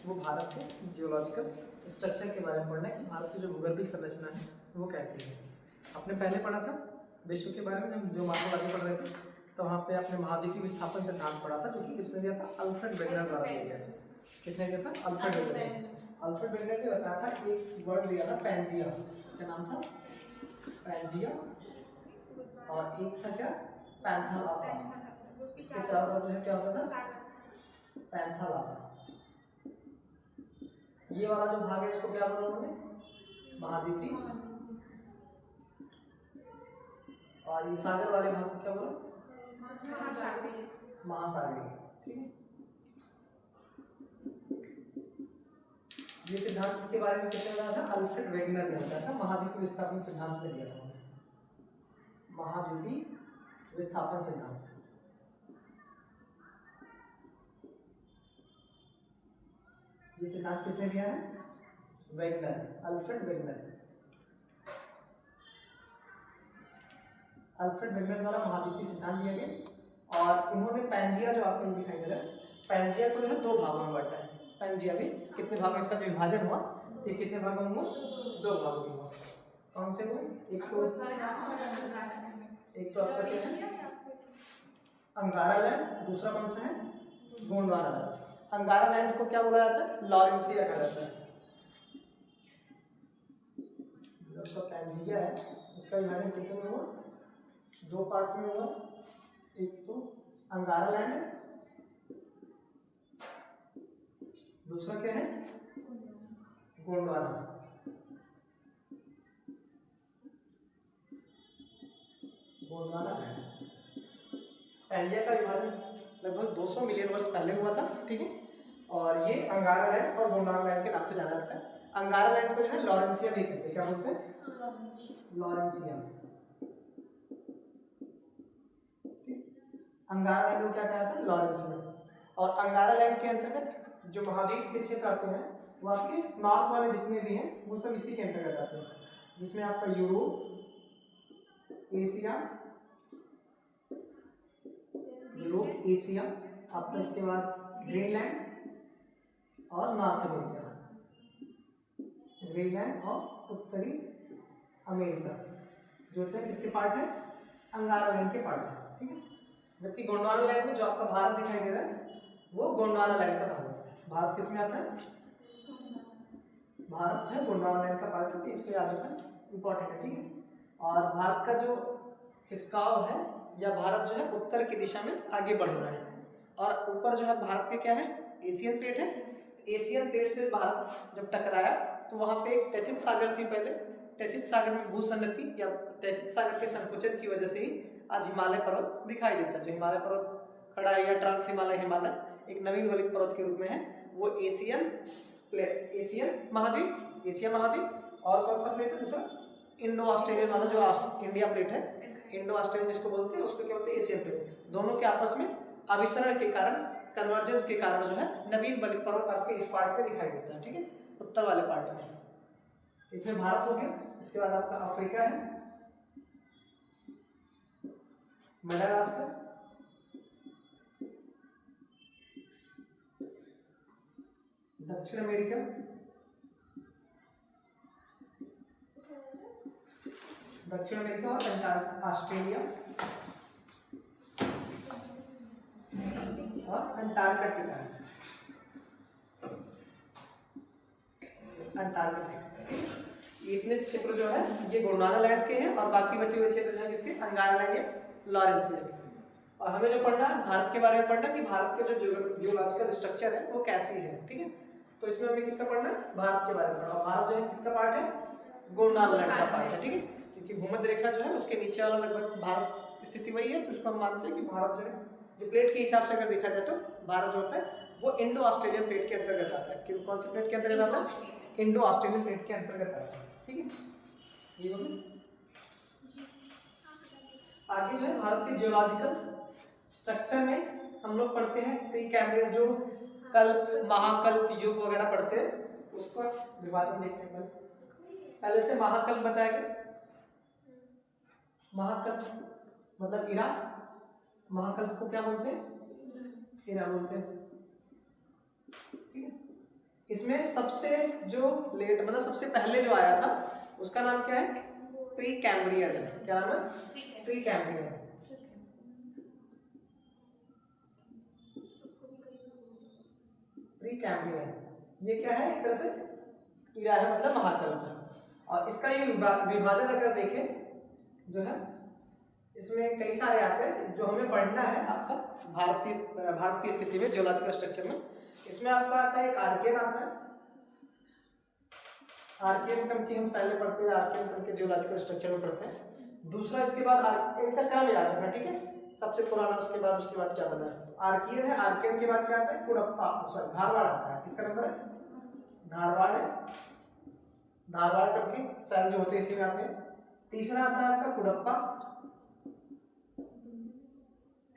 वो भारत के geological structure के बारे में पढ़ना है कि भारत की जो भूगर्भीय संरचना है वो कैसी है। आपने पहले पढ़ा था विश्व के बारे में, जब ज्योमॉर्फोलॉजी पढ़ रहे थे तो वहाँ पे आपने महाद्वीपीय विस्थापन सिद्धांत पढ़ा था, जो कि किसने दिया था? अल्फ्रेड वेगनर द्वारा दिया गया था। किसने दिया था? Alfred Wegener. अल्फ्रेड वेगनर ने बताया था, एक वर्ड दिया था पैंजिया, क्या नाम था? पैंजिया। और एक था क्या? पैंथालासा। इसके चारों तरफ जो है क्या होता था? पैंथालासा। ये वाला जो भाग है इसको क्या बोला उन्होंने? महाद्वीपीय। और ये सागर वाले भाग को क्या बोला? महासागरीय। ठीक है। ये सिद्धांत इसके बारे में किसने बताया था? अल्फ्रेड वेगनर ने बताया था। महाद्वीपीय विस्थापन सिद्धांत में दिया था, महाद्वीपीय विस्थापन सिद्धांत। ये सिद्धांत किसने दिया है? Wegener, Alfred Wegener. Alfred Wegener द्वारा महाद्वीपीय सिद्धांत दिया गया। और इन्होंने पैंजिया, जो आपको दिखाई दे रहा है, पैंजिया को जो है दो भागों में बांटा है। पैंजिया भी कितने भागों में इसका जो विभाजन हुआ, ये कितने भागों में हुआ? दो भागों में हुआ। कौन से हुए? एक तो आपका क्या है? अंगारा लैंड। दूसरा कौन सा है? गोंडवाना लैंड। अंगारा लैंड को क्या बोला जाता है? लॉरेंसिया कहा जाता है। जो पैंजिया है इसका विभाजन कितने में हुआ? दो पार्ट्स में हुआ। एक तो अंगारा लैंड है, दूसरा क्या है? गोंडवाना। गोंडवाना लैंड। पैंजिया का विभाजन लगभग 200 मिलियन वर्ष पहले हुआ था। ठीक है। और ये अंगारा लैंड और गोंडवाना लैंड के नाम से जाना जाता है। अंगारा लैंड को जो है लॉरेंसिया भी कहते हैं। क्या बोलते हैं? लॉरेंसिया। अंगारा लैंड को क्या कहा जाता है? लॉरेंसिया। और अंगारा लैंड के अंतर्गत जो महाद्वीप के क्षेत्र आते हैं वो आपके नॉर्थ वाले जितने भी हैं वो सब इसी के अंतर्गत आते हैं, जिसमें आपका यूरोप, एशिया, आपका इसके बाद ग्रीनलैंड और नॉर्थ अमेरिका। ग्रीनलैंड और उत्तरी अमेरिका जो होते हैं किसके पार्ट है? अंगारा लैंड के पार्ट है। ठीक है। जबकि गोंडवाना लैंड में जो आपका भारत दिखाई दे रहा है वो गोंडवाना लैंड का भाग होता है। भारत किस में आता है? भारत है गोंडवाना लैंड का पार्ट है, इसको याद रखना इंपॉर्टेंट है। ठीक है। और भारत का जो खिसकाव है या भारत जो है उत्तर की दिशा में आगे बढ़ रहा है। और ऊपर जो है भारत के क्या है? एशियन प्लेट है। एशियन प्लेट से भारत जब टकराया तो वहाँ पे एक टेथिस सागर थी पहले। टेथिस सागर में भूसन्नति या टेथिस सागर के संकुचन की वजह से ही आज हिमालय पर्वत दिखाई देता है। जो हिमालय पर्वत खड़ा है या ट्रांस हिमालय हिमालय एक नवीन वलित पर्वत के रूप में है, वो एशियन प्लेट, एशियन महाद्वीप, एशिया महाद्वीप। और कौन सा प्लेट है दूसरा? इंडो ऑस्ट्रेलियन वाला जो इंडिया प्लेट है, इंडो ऑस्ट्रेलियन जिसको बोलते हैं, उसको क्या बोलते हैं? Asian plate. दोनों के आपस में अभिसरण के कारण, कन्वर्जेंस के कारण जो है नवीन वलित पर्वत आपके इस पार्ट में दिखाई देता है। ठीक है, उत्तर वाले पार्ट में। इसमें भारत हो गया। इसके बाद आपका अफ्रीका है, मेडागास्कर, दक्षिण अमेरिका, और ऑस्ट्रेलिया और अंटार्कटिका। इतने क्षेत्र जो है ये गोंडवाना लैंड के हैं और बाकी बचे हुए क्षेत्र जो है किसके? अंगारा लैंड या लॉरेंसिया के। और हमें जो पढ़ना है भारत के बारे में पढ़ना कि भारत के जो जियोलॉजिकल स्ट्रक्चर है वो कैसी है। ठीक है। तो इसमें हमें किसका पढ़ना है? भारत के बारे में पढ़ना। भारत जो है किसका पार्ट है? गोंडवाना लैंड का पार्ट है। ठीक है। क्योंकि भूमध्य रेखा जो है उसके नीचे वाला लगभग भारत स्थिति वही है, तो उसको हम मानते हैं कि भारत जो है, जो प्लेट के हिसाब से अगर देखा जाए तो भारत जो होता है वो इंडो ऑस्ट्रेलियन प्लेट के अंतर्गत आता है। कौन सी प्लेट के अंतर्गत आता है? इंडो ऑस्ट्रेलियन प्लेट के अंतर्गत आता है। ठीक है। ये होगी। आगे जो है भारत के जियोलॉजिकल स्ट्रक्चर में हम लोग पढ़ते हैं प्री कैम्ब्रियन, जो कल्प, महाकल्प युग वगैरह पढ़ते हैं, उसको विभाजन देखते हैं। पहले से महाकल्प बताया गया। महाकल्प मतलब इरा। महाकल्प को क्या बोलते हैं? इरा बोलते हैं। ठीक है। इसमें सबसे जो लेट मतलब सबसे पहले जो आया था उसका नाम क्या है? Pre Cambrian. क्या नाम है? Pre Cambrian. प्री कैम्ब्रियन ये क्या है? एक तरह से इरा है, मतलब महाकल्प। और इसका ये विभाजन अगर देखें जो है, इसमें कई सारे आते हैं जो हमें पढ़ना है आपका भारतीय स्थिति में, जियोलॉजिकल स्ट्रक्चर में। इसमें आपका आता है एक आर्कियन आता है। आर्कियन क्रम की हम पहले पढ़ते हैं, आर्कियन क्रम के जियोलॉजिकल स्ट्रक्चर में पढ़ते हैं। दूसरा इसके बाद इनका क्रम याद रखना, ठीक है? सबसे पुराना, उसके बाद क्या बना है? तो आर्कियन है। आर्कियन के बाद क्या आता है? कुड़प्पा, सॉरी धारवाड़ आता है। किसका नंबर है? धारवाड़ है। धारवाड़ क्रम के सेल जो होते हैं इसी में आते हैं। तीसरा आता है आपका कुड़प्पा,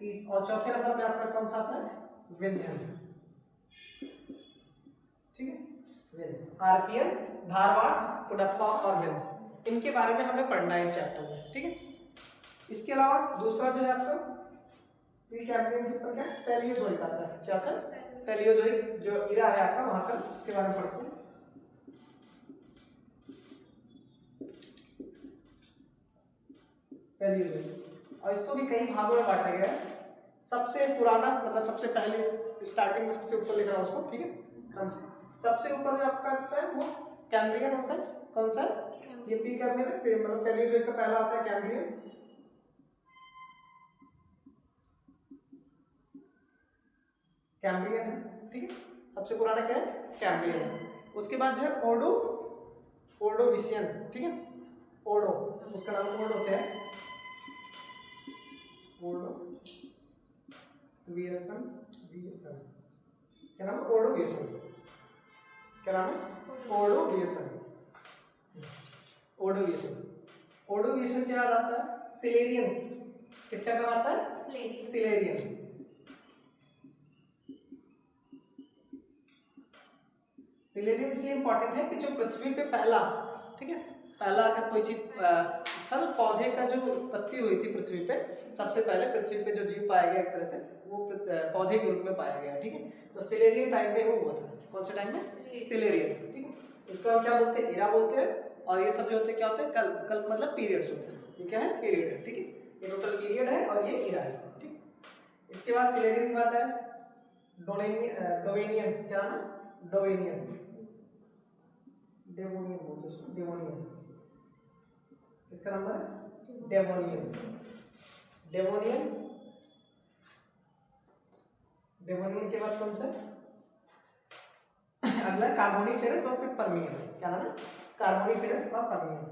और चौथे नंबर पे आपका कौन सा आता है? विंध्यन। ठीक है, विंध्य, आर्कियन, धारवाड़, कुड़प्पा और विंध्य, इनके बारे में हमें पढ़ना है इस चैप्टर में। ठीक है, इसके अलावा दूसरा जो है आपका प्री कैम्ब्रियन के ऊपर क्या है? पैलियोजोइक आता है। क्या आता है? पैलियोजोइक जो इरा है आपका वहां का, उसके बारे में पढ़ते हैं। पैलियोजोइक, और इसको भी कई भागों में बांटा गया है। सबसे पुराना मतलब सबसे पहले स्टार्टिंग में सबसे ऊपर लिखा है उसको, ठीक है, क्रम से। सबसे ऊपर जो आपका आता है वो कैम्ब्रियन होता है। कौन सा? ये प्री कैम्ब्रियन, मतलब पैलियोजोइक का पहला आता है कैम्ब्रियन। कैम्ब्रियन है, ठीक है, सबसे पुराना क्या है? कैम्ब्रियन। उसके बाद जो है ओर्डोविशियन, ठीक है, ओडो, उसका नाम ओडो से है, ओडोवियसन, क्या नाम है? ओडोवियसन। क्या नाम है? ओडोवियसन। ओडोवियसन के बाद आता है सिलेरियन। किसका नाम आता है? सिलेरियन। सिलेरियन इसलिए इंपॉर्टेंट है कि जो पृथ्वी पे पहला, ठीक है, पहला अगर कोई चीज था तो पौधे का जो उत्पत्ति हुई थी पृथ्वी पे, सबसे पहले पृथ्वी पे जो जीव पाया गया एक तरह से वो पौधे के रूप में पाया गया। ठीक है, तो सिलेरियन टाइम पे वो हुआ था। कौन से टाइम में? सिलेरियन। ठीक है, इसको हम क्या बोलते हैं? इरा बोलते हैं। और ये सब जो होते हैं क्या होते हैं? कल्प मतलब पीरियड्स होते हैं। ये क्या है? पीरियड है। ठीक है, ये टोटल पीरियड है और ये इरा है। ठीक, इसके बाद सिलेरियन के बाद है डोवेनियन। क्या नाम है? डोवेनियन, डेवोनियन बोलते हैं उसको, डेवोनियन। इसका नंबर है डेवोनियन। डेवोनियन के बाद कौन सा? अगला कार्बोनिफेरस और फिर पर्मियन। क्या नाम है? कार्बोनिफेरस और पर्मियन।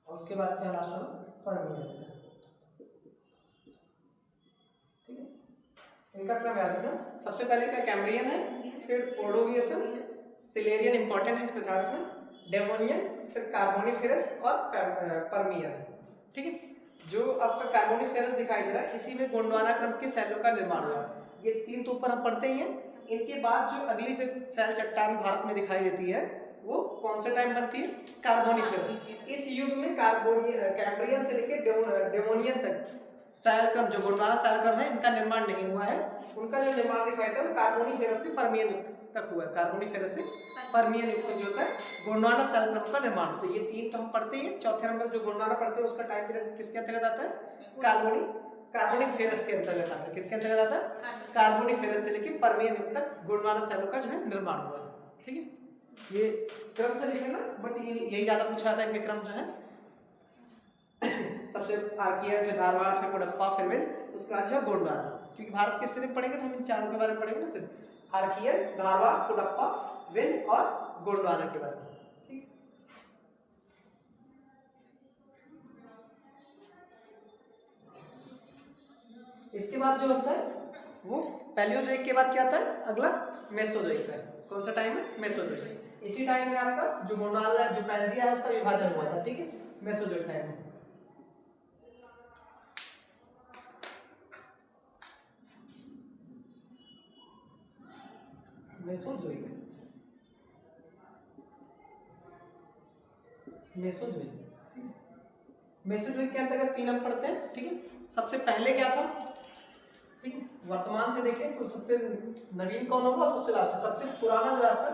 और उसके बाद क्या लास्ट में? पर्मियन। ठीक है, इनका क्रम याद रखना। सबसे पहले क्या? कैम्ब्रियन है, फिर ओर्डोवियसन, सिलेरियन इंपॉर्टेंट है, इसको ध्यान रखना, डेवोनियन, फिर कार्बोनिफेरस और पर्मियन। ठीक है, जो आपका कार्बोनिफेरस दिखाई दे रहा है इसी में गोंडवाना क्रम के सेलों का निर्माण हुआ। ये तीन तो ऊपर हम पढ़ते ही हैं। इनके बाद जो अगली जो सेल चट्टान भारत में दिखाई देती है वो कौन सा टाइम बनती है? कार्बोनिफेरस। इस युग में कैम्ब्रियन से लेकर डेवोनियन तक सेल क्रम, जो गोंडवाना सेल क्रम है, इनका निर्माण नहीं हुआ है। उनका जो निर्माण दिखाई देता है कार्बोनिफेरस से पर्मियन तक हुआ है। कार्बोनिफेरस से पर्मियन युग तक जो होता है गोंडवाना सेल क्रम का निर्माण। तो ये तीन तो हम पढ़ते हैं। चौथे नंबर जो गोंडवाना पढ़ते हैं उसका टाइम पीरियड किसके अंतर्गत आता है? कार्बोनिफेरस के अंतर्गत आता है। किसके अंतर्गत आता है? कार्बोनिफेरस से लेकर पर्मियन युग तक गोंडवाना सेलों का जो है निर्माण हुआ है। ठीक है, ये क्रम से लिख लेना, बट यही ज्यादा पूछा था इनके क्रम जो है। सबसे आर्कियन, फिर धारवाड़, फिर कुड़प्पा, फिर विंध्य, उसके बाद जो है गोंडवाना। क्योंकि भारत की स्थिति पढ़ेंगे तो हम इन चारों के बारे में पढ़ेंगे ना, सिर्फ आर्कियन, धारवाड़, कुड़प्पा, विंध्य और गोंडवाना के बारे में। ठीक, इसके बाद जो होता है वो पैलियोजोइक के बाद क्या आता है? अगला मेसोजोइक है। कौन सा टाइम है? मेसोजोइक। इसी टाइम में आपका जो गोंडवाना, जो पैंजिया है, उसका विभाजन हुआ था। ठीक है, मेसोजोइक टाइम में। मेसोजोइक के अंतर्गत तीन हम पढ़ते हैं। ठीक है, सबसे पहले क्या था? वर्तमान से देखें तो सबसे नवीन कौन होगा, सबसे लास्ट में। सबसे पुराना जो है आपका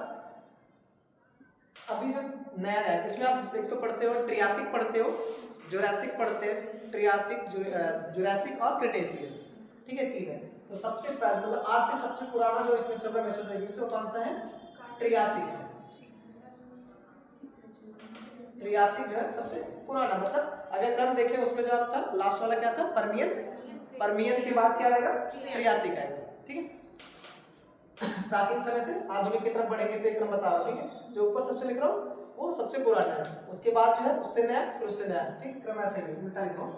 अभी जो नया है, इसमें आप एक तो पढ़ते हो ट्रियासिक पढ़ते हो, जुरासिक पढ़ते हैं, ट्रियासिक, जुरासिक और क्रिटेशियस, ठीक है, तीन है। तो सबसे मतलब आज से सबसे पुराना जो इसमें से मेसोजोइक से वो कौन सा है, ट्रियासिक है। ट्रियासिक जो है सबसे पुराना, मतलब अगर क्रम देखें उसमें जो आपका लास्ट वाला क्या था, परमियन, परमियन के बाद क्या आएगा, ट्रियासिक आएगा, ठीक है। प्राचीन समय से आधुनिक की तरफ बढ़ेंगे तो एक क्रम बता रहा हूँ, ठीक है। जो ऊपर सबसे लिख रहा हूँ वो सबसे पुराना है, उसके बाद जो है उससे नया, फिर उससे नया, ठीक। क्रम ऐसे ही उल्टा लिख रहा हूँ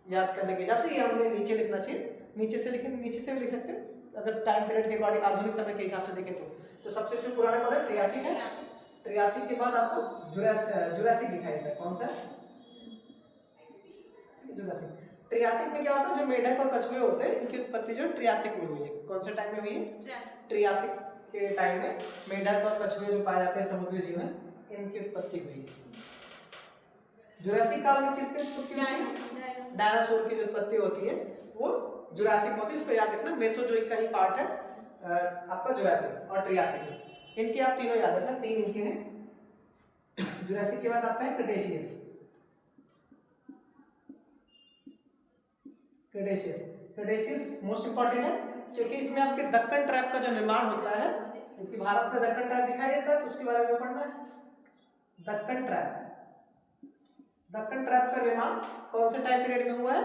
याद करने के हिसाब से, ये हमने नीचे लिखना चाहिए, नीचे से लिखें, नीचे से भी लिख सकते हैं अगर टाइम पीरियड के अकॉर्डिंग आधुनिक समय के हिसाब से देखें तो सबसे पुराना कौन है, ट्रियासिक है। ट्रियासिक के बाद आपको जुरासिक दिखाई देता है, कौन सा, जुरासिक। ट्रियासिक में क्या होता है, जो मेढक और कछुए होते हैं इनकी उत्पत्ति जो ट्रियासिक में हुई है। कौन से टाइम में हुई है, ट्रियासिक के टाइम में मेढक और कछुए जो पाए जाते हैं समुद्री जीव है, इनकी उत्पत्ति हुई है। जुरासिक काल में किसकी उत्पत्ति होती है, डायनासोर की जो उत्पत्ति होती है वो जुरासिक में होती है। इसको याद रखना, मेसोजोइक का ही पार्ट है आपका जुरासिक और ट्रियासिक, इनके आप तीनों याद रखना, तीन इनके हैं। जुरासिक के बाद आपका है क्रिटेशियस। क्रिटेशियस मोस्ट इंपॉर्टेंट है क्योंकि इसमें आपके दक्कन ट्रैप का जो निर्माण होता है, क्योंकि भारत में दक्कन ट्रैप दिखाई देता है तो उसके बारे में पढ़ना है। दक्कन ट्रैप, दक्कन ट्रैप का निर्माण कौन से टाइम पीरियड में हुआ है,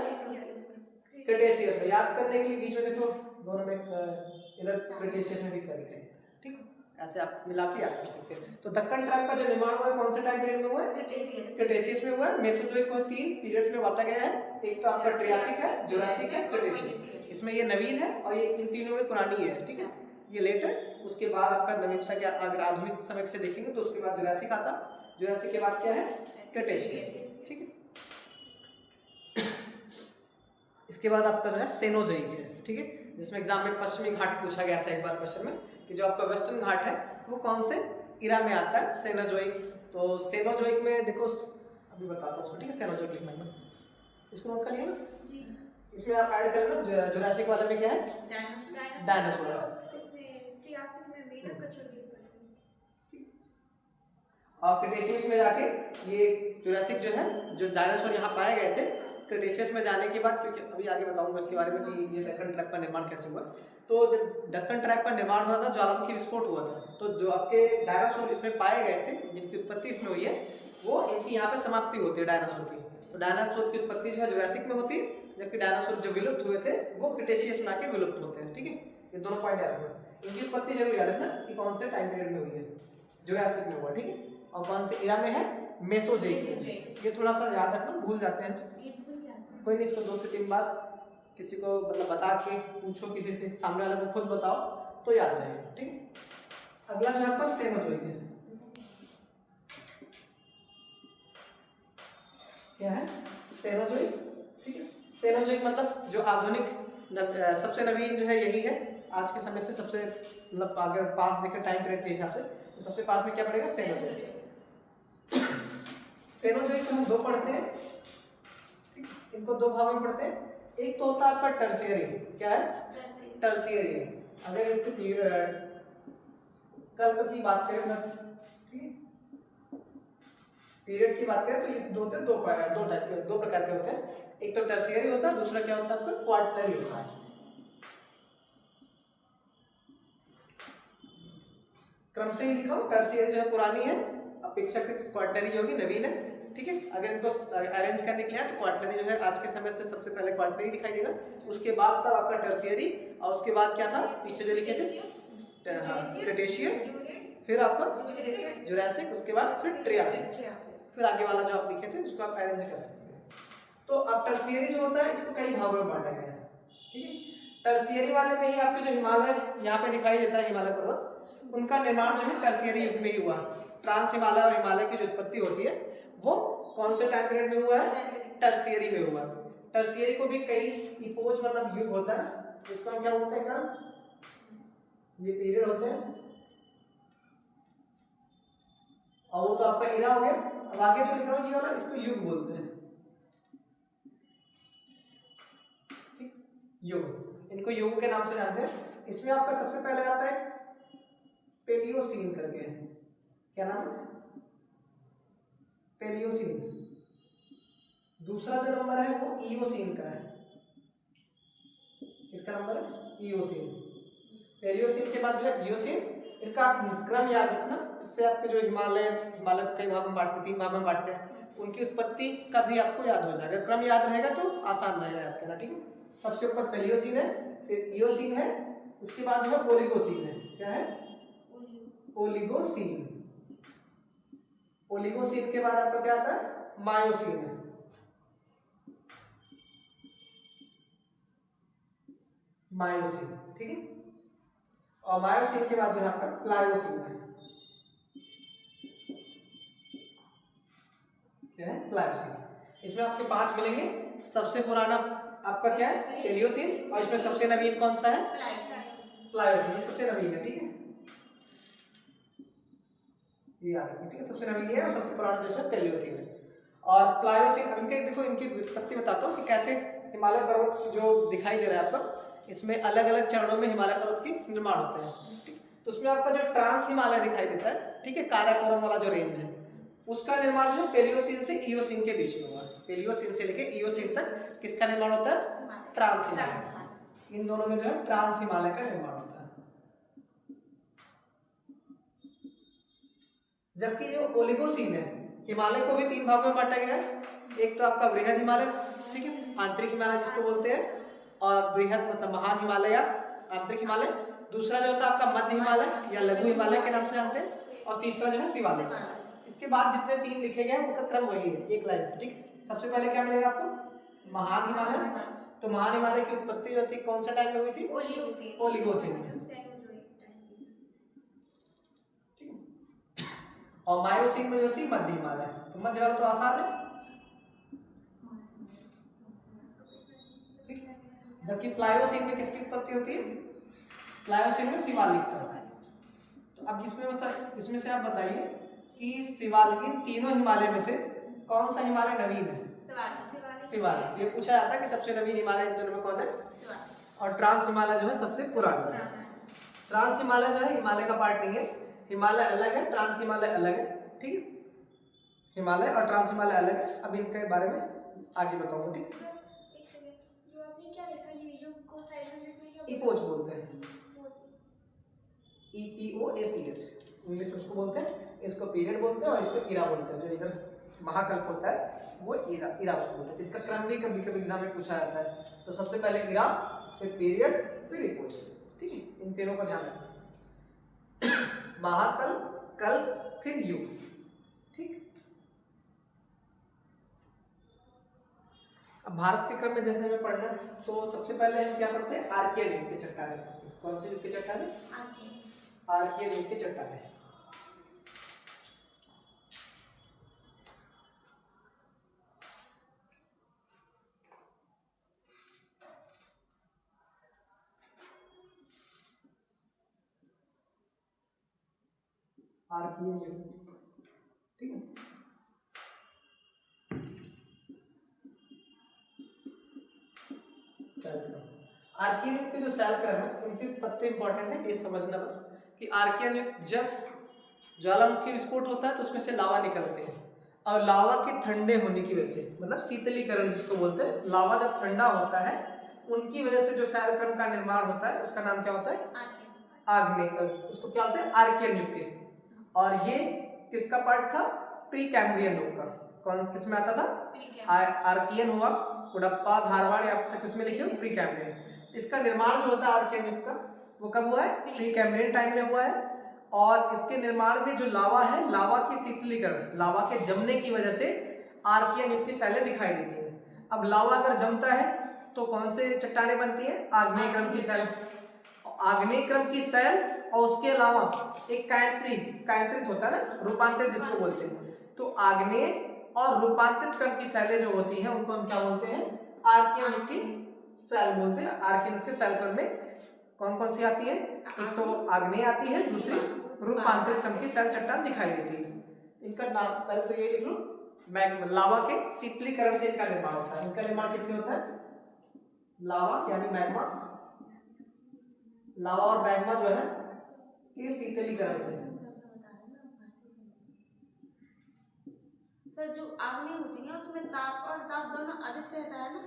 क्रिटेशियस में। याद करने के लिए बीच में देखो दोनों में इधर क्रिटेशियस में भी कर लिखा है, ठीक है, ऐसे आप मिला के याद कर सकते हैं। तो दक्कन ट्रैप का जो निर्माण हुआ है कौन से टाइम पीरियड में हुआ है, क्रिटेशियस में हुआ है। मेसोजोइक को तीन पीरियड्स में बांटा गया है, एक तो आपका ट्रियासिक है, जुरासिक है, क्रिटेशियस। इसमें ये नवीन है और ये इन तीनों में पुरानी है, ठीक है, ये लेट है। उसके बाद आपका नवीनता क्या, अगर आधुनिक समय से देखेंगे तो उसके बाद जुरासिक आता, जुरासिक के बाद क्या है, क्रिटेशियस, ठीक है। इसके बाद आपका जो है सेनोजोइक है, ठीक है, जिसमें एग्जाम में पश्चिमी घाट पूछा गया था एक बार क्वेश्चन में कि जो आपका वेस्टर्न घाट है वो कौन से इरा में आता है, सेनोजोइक। तो सेनोजोइक में देखो अभी बताता हूँ उसमें, ठीक है, सेनोजोइक लिखना है, इसको नोट करिए ना जी। इसमें आप ऐड कर लो, जुरासिक वाले में क्या है, डायनासोर, और क्रिटेशियस में जाके ये जुरासिक जो है, जो डायनासोर यहाँ पाए गए थे, क्रिटेशियस में जाने के बाद, क्योंकि अभी आगे बताऊंगा इसके बारे में कि ये दक्कन ट्रैप का निर्माण कैसे हुआ। तो जब दक्कन ट्रैप का निर्माण हुआ था, ज्वालामुखी विस्फोट हुआ था, तो जो आपके डायनासोर इसमें पाए गए थे, जिनकी उत्पत्ति इसमें हुई है, वो इनकी यहाँ पे समाप्ति होती है डायनासोर की। तो डायनासोर की उत्पत्ति जो है जुरासिक में होती है, जबकि डायनासोर जो विलुप्त हुए थे वो क्रिटेशियस में आके विलुप्त होते हैं, ठीक है। ये दोनों पॉइंट याद रखना, इनकी उत्पत्ति जरूर याद रखना कि कौन से टाइम पीरियड में हुई है, जुरासिक में हुआ, ठीक है, और कौन से इरा में है, मेसोजोइक। ये थोड़ा सा याद रखना, भूल जाते हैं, कोई नहीं, इसको 2 से 3 बार किसी को मतलब बता के पूछो, किसी से, सामने वाले को खुद बताओ तो याद रहेगा, ठीक है। अगला जो आपका सेनोजोइक है, क्या है, सेनोजोइक, ठीक है। सेनोजोइक मतलब जो आधुनिक सबसे नवीन जो है यही है, आज के समय से सबसे मतलब अगर पास देखें टाइम पीरियड के हिसाब से तो सबसे पास में क्या पड़ेगा, सेनोजोइक। सेनोजोइक को हम 2 पढ़ते हैं, इनको 2 भागों में पढ़ते हैं। एक तो होता है आपका टर्शियरी, क्या है, टर्शियरी। अगर इसके कल्प की बात करें, पीरियड की बात करें तो इस दो टाइप के, 2 प्रकार के होते हैं। एक तो टर्शियरी होता है, दूसरा क्या होता है आपका क्वार्टनरी होता है। क्रम से ही लिखा हूं, टर्शियरी जो है पुरानी है, अपेक्षाकृत क्वार्टनरी जो होगी नवीन है, ठीक है। अगर इनको अरेंज करने के लिए तो क्वार्टनरी जो है आज के समय से सबसे पहले क्वार्टनरी दिखाई देगा, उसके बाद तब आपका टर्शियरी, और उसके बाद क्या था पीछे जो लिखे थे, क्रिटेशियस, फिर आपका जुरासिक, उसके बाद फिर ट्रियासिक, फिर आगे वाला जो आप लिखे थे उसको आप अरेंज कर सकते हैं। तो अब टर्शियरी जो होता है इसको कई भागों में बांटा गया है, ठीक है। टर्शियरी वाले में ही आपके जो हिमालय यहाँ पे दिखाई देता है, हिमालय पर्वत, उनका निर्माण जो है टर्शियरी युग में ही हुआ। ट्रांस हिमालय और हिमालय की जो उत्पत्ति होती है वो कौन से टाइम पीरियड में हुआ है, टर्शियरी में हुआ। टर्शियरी को भी कई इपोज मतलब युग होता है, इसको हम क्या बोलते हैं, ये पीरियड होते हैं, और वो तो आपका इरा हो गया। अब आगे जो लिख रहा हूँ ये वाला, इसको युग बोलते हैं, युग। इनको युग के नाम से जानते हैं। इसमें आपका सबसे पहले आता है पेलियोसीन करके, क्या नाम है, पेलियोसीन। दूसरा जो नंबर है वो इयोसीन का है, इसका नंबर है इयोसीन। पेलियोसीन के बाद जो है इयोसीन। इनका आप क्रम याद रखना, इससे आपके जो हिमालय को कई भागों में बांटते, 3 भागों में बांटते हैं, उनकी उत्पत्ति का भी आपको याद हो जाएगा। क्रम याद रहेगा तो आसान रहेगा याद करना, ठीक है। सबसे ऊपर पेलियोसीन है, फिर इयोसीन है, उसके बाद जो है ओलिगोसीन है। क्या है, ओलिगोसीन। ओलिगोसीन के बाद आपका क्या आता है, मायोसीन है। मायोसीन, ठीक है। और मायोसीन के बाद जो है आपका प्लायोसीन है। क्या है, प्लायोसीन। इसमें आपके 5 मिलेंगे। सबसे पुराना आपका क्या है, पेलियोसीन, और इसमें सबसे नवीन कौन सा है, प्लायोसीन। ये सबसे नवीन है, ठीक है, ये याद रखिए, ठीक है। सबसे नवीन है और सबसे पुराना जो है पेलियोसीन है। और प्लायोसीन, इनके देखो इनकी उत्पत्ति बताता हूँ कि कैसे हिमालय पर्वत जो दिखाई दे रहा है आपका, इसमें अलग अलग चरणों में हिमालय पर्वत के निर्माण होते हैं, ठीक। तो उसमें आपका जो ट्रांस हिमालय दिखाई देता है, ठीक है, काराकोरम वाला जो रेंज है, उसका निर्माण जो है पेलियोसीन से इयोसीन के बीच में हुआ। पेलियोसीन से लेके इयोसीन तक किसका निर्माण होता है, ट्रांस हिमालय। इन दोनों में जो है ट्रांस हिमालय का निर्माण होता है। जबकि जो ओलिगोसीन है, हिमालय को भी 3 भागों में बांटा गया है। एक तो आपका बृहद हिमालय, ठीक है, आंतरिक हिमालय जिसको बोलते हैं, और बृहद मतलब महान हिमालय या आंतरिक हिमालय। दूसरा जो होता है आपका मध्य हिमालय या लघु हिमालय के नाम से जानते हैं, और तीसरा जो है शिवालिक। इसके बाद जितने 3 लिखे गए उनका क्रम वही है, एक लाइन से, ठीक। सबसे पहले क्या मिलेगा आपको, महान हिमालय। तो महान हिमालय की उत्पत्ति जो थी कौन सा टाइम में हुई थी, ओलिगोसीन में। और मायोसीन में जो थी मध्य हिमालय। तो मध्य वाला तो आसान है, ठीक। जबकि प्लायोसीन में किसकी उत्पत्ति होती है, प्लायोसीन में शिवालिक का। तो अब इसमें से आप बताइए कि शिवालिक, इन तीनों हिमालय में से कौन सा हिमालय नवीन है, शिवालिक। ये पूछा जाता है कि सबसे नवीन हिमालय इन दोनों में कौन है, और ट्रांस हिमालय जो है सबसे पुराना। ट्रांस हिमालय जो है हिमालय का पार्ट नहीं है, हिमालय अलग है, ट्रांस हिमालय अलग है, ठीक है। हिमालय और ट्रांस हिमालय अलग है। अब इनके बारे में आगे बताऊंगा, ठीक। जो आपने क्या लिखा, ये युग को साइलेंट में क्या इपोच बोलते हैं, EPOACH इंग्लिश में उसको बोलते हैं। इसको पीरियड बोलते हैं और इसको इरा बोलते हैं। जो इधर महाकल्प होता है वो इरा उसको बोलते हैं। तो इसका क्रम भी कभी कभी एग्जाम में पूछा जाता है। तो सबसे पहले इरा, फिर पीरियड, फिर इपोच, ठीक है। इन तीनों का ध्यान रखना। महाकल्प, कल्प, फिर युग, ठीक। अब भारत के क्रम में जैसे हमें पढ़ना है, तो सबसे पहले हम क्या पढ़ते हैं, आर्कियन युग के चट्टाने। कौन से युग के चट्टाने, आर्कियन युग के चट्टाने। आर्कियन युग, ठीक है। आर्कियन युग के जो शैलक्रम है उनकी उत्पत्ति इंपॉर्टेंट है, ये समझना बस कि आर्कियन युग जब ज्वालामुखी विस्फोट होता है तो उसमें से लावा निकलते हैं, और लावा के ठंडे होने की वजह से, मतलब शीतलीकरण जिसको बोलते हैं, लावा जब ठंडा होता है उनकी वजह से जो शैलक्रम का निर्माण होता है उसका नाम क्या होता है, आग्नेय, उसको क्या बोलते हैं, आर्कियन युग की। और ये किसका पार्ट था, प्री कैम्ब्रियन युग का। कौन किसमें आता था, आर्कियन हुआ, कुडप्पा, धारवाड़, आप सब किसमें लिखे हो, प्री कैम्ब्रियन। इसका निर्माण जो होता है आर्कियन युग का वो कब हुआ है, प्री कैम्ब्रियन टाइम में हुआ है। और इसके निर्माण में जो लावा है, लावा के शीतलीकरण, लावा के जमने की वजह से आर्कियन युग की शैलें दिखाई देती हैं। अब लावा अगर जमता है तो कौन से चट्टानें बनती हैं, आग्नेय क्रम की शैल। आग्नेय क्रम की शैल और उसके अलावा एक कायांतरित होता है ना, रूपांतरित जिसको बोलते हैं। तो आग्नेय और रूपांतरित क्रम की शैलें जो होती हैं उनको हम क्या बोलते हैं, आर्कियन युग की शैल बोलते हैं। आर्कियन युग के शैल क्रम में कौन कौन सी आती है, एक तो आग्नेय आती है, दूसरी रूपांतरित क्रम की शैल चट्टान दिखाई देती है। इनका नाम पहले तो ये लिख लो, लावा के शीतलीकरण से इनका निर्माण होता है। इनका निर्माण किससे होता है, लावा यानी मैग्मा, लावा और मैग्मा जो है ये शीतलीकरण से। सर जो आग्नेय होती है उसमें ताप और दाब दोनों अधिक रहता है ना?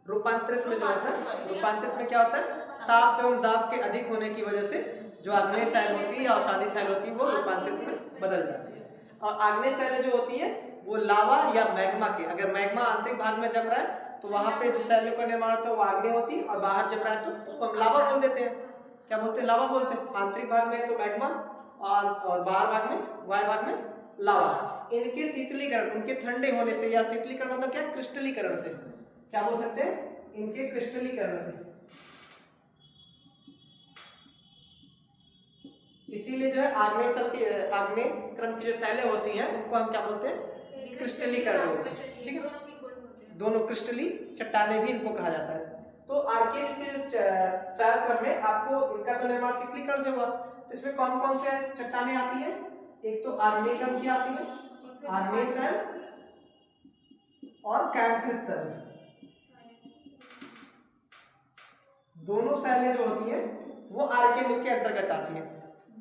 रूपांतरित में जो होता है, रूपांतरित में क्या होता है, ताप एवं दाब के अधिक होने की वजह से जो आग्नेय शैल होती है या अवसादी शैल होती है वो रूपांतरित में बदल जाती है। और आग्नेय शैल जो होती है वो लावा या मैग्मा के, अगर मैग्मा आंतरिक भाग में जम रहा है तो वहां पे जो शैलों का निर्माण होता है वो आग्नेय होती है, और बाहर जम रहा है तो उसको हम लावा बोल देते हैं। क्या बोलते हैं, लावा बोलते हैं। आंतरिक भाग में तो मैग्मा और बाहर भाग में, वायु भाग में लावा। इनके शीतलीकरण, उनके ठंडे होने से, या शीतलीकरण मतलब क्या, क्रिस्टलीकरण से, क्या बोल सकते हैं, इनके क्रिस्टलीकरण से। इसीलिए जो है आग्नेय क्रम की जो शैलें होती हैं उनको हम क्या बोलते हैं, क्रिस्टलीकरण बोलते हैं। ठीक है, दोनों क्रिस्टली चट्टाने भी इनको कहा जाता है। तो आर्कियन के शैल क्रम में आपको इनका तो निर्माण शीतलीकरण से हुआ, तो इसमें कौन कौन से चट्टाने आती है, एक तो आग्नेय क्रम की आती है, आग्नेय शैल और कैंक्रित शैल। दोनों शैलें जो होती है वो आर्कियन युग के अंतर्गत आती है।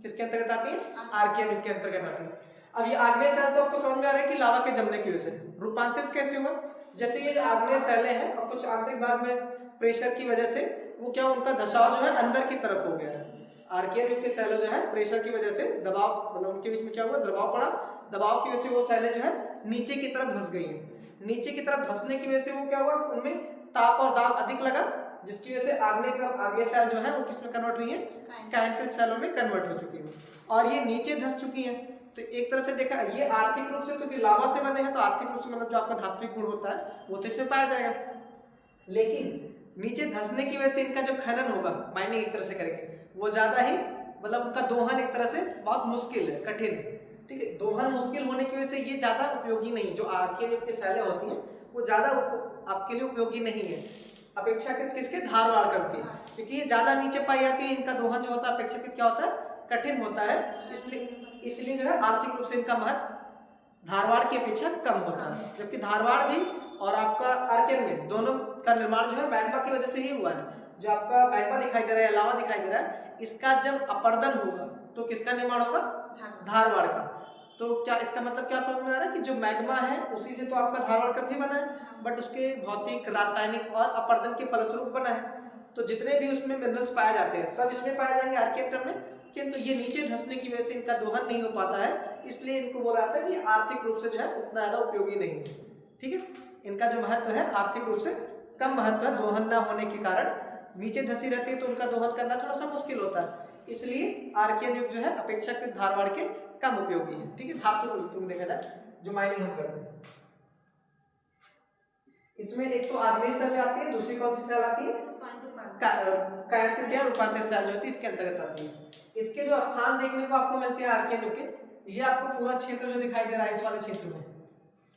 किसके अंतर्गत आती है, आर्कियन युग के अंतर्गत आती है। अब ये आग्नेय शैल तो आपको समझ में आ रहा है कि लावा के जमने की वजह से रूपांतरित कैसे हुआ। जैसे ये आग्नेय शैलें हैं और कुछ आंतरिक भाग में प्रेशर की वजह से वो क्या, उनका धसाव जो है अंदर की तरफ हो गया है। आर्कियन युग के शैलें जो है प्रेशर की वजह से दबाव, मतलब उनके बीच में क्या हुआ, दबाव पड़ा, दबाव की वजह से वो शैलें जो है नीचे की तरफ धस गई हैं। नीचे की तरफ धसने की वजह से वो क्या हुआ, उनमें ताप और दाब अधिक लगा, जिसकी वजह से आग्नेय शैल जो है वो किसमें कन्वर्ट हुई है, कैंक्रित शैलों में कन्वर्ट हो चुकी है, और ये नीचे धस चुकी है। तो एक तरह से देखा, ये आर्थिक रूप से तो कि लावा से बने हैं, तो आर्थिक रूप से मतलब जो आपका धात्विक गुण होता है वो तो इसमें पाया जाएगा, लेकिन नीचे धंसने की वजह से इनका जो खनन होगा, माइनिंग एक तरह से करेंगे, वो ज़्यादा ही, मतलब उनका दोहन एक तरह से बहुत मुश्किल है, कठिन है। ठीक है, दोहन मुश्किल होने की वजह से ये ज़्यादा उपयोगी नहीं, जो आर्कियन युग के शैलें होती हैं वो ज़्यादा आपके लिए उपयोगी नहीं है अपेक्षाकृत किसके, धारवाड़ क्रम के, क्योंकि ये ज़्यादा नीचे पाई जाती है। इनका दोहन जो होता है अपेक्षाकृत क्या होता है, कठिन होता है, इसलिए जो है आर्थिक रूप से इनका महत्व धारवाड़ की अपेक्षा कम होता है। जबकि धारवाड़ भी और आपका आर्कियन में दोनों का निर्माण जो है मैग्मा की वजह से ही हुआ है। जो आपका मैग्मा दिखाई दे रहा है, लावा दिखाई दे रहा है, इसका जब अपर्दन होगा तो किसका निर्माण होगा, धारवाड़ का। तो क्या इसका मतलब क्या समझ में आ रहा है कि जो मैग्मा है उसी से तो आपका धारवाड़ क्रम भी बना है, बट उसके भौतिक, रासायनिक और अपर्दन के फलस्वरूप बना है। तो जितने भी उसमें मिनरल्स पाए जाते हैं सब इसमें पाए जाएंगे आर्कियन क्रम में, किंतु ये नीचे धंसने की वजह से इनका दोहन नहीं हो पाता है, इसलिए इनको बोला जाता है कि आर्थिक रूप से जो है उतना ज़्यादा उपयोगी नहीं है। ठीक है, इनका जो महत्व है आर्थिक रूप से कम महत्व है, दोहन ना होने के कारण नीचे धसी रहती है तो उनका दोहन करना थोड़ा सा मुश्किल होता है, इसलिए आर्कियन युग जो है अपेक्षाकृत धारवाड़ के कम उपयोगी है। ठीक है, धातु तुम देखा जाए जो माइनिंग हम करते हैं, इसमें एक तो आग्नेय शैल आती है, दूसरी कौन सी शैल आती है, कैंक्रित या रूपांतरित शैल जो होती है इसके अंतर्गत आती है। इसके जो स्थान देखने को आपको मिलते हैं आर्कियन युग के, ये आपको पूरा क्षेत्र जो दिखाई दे रहा है इस वाले क्षेत्र में,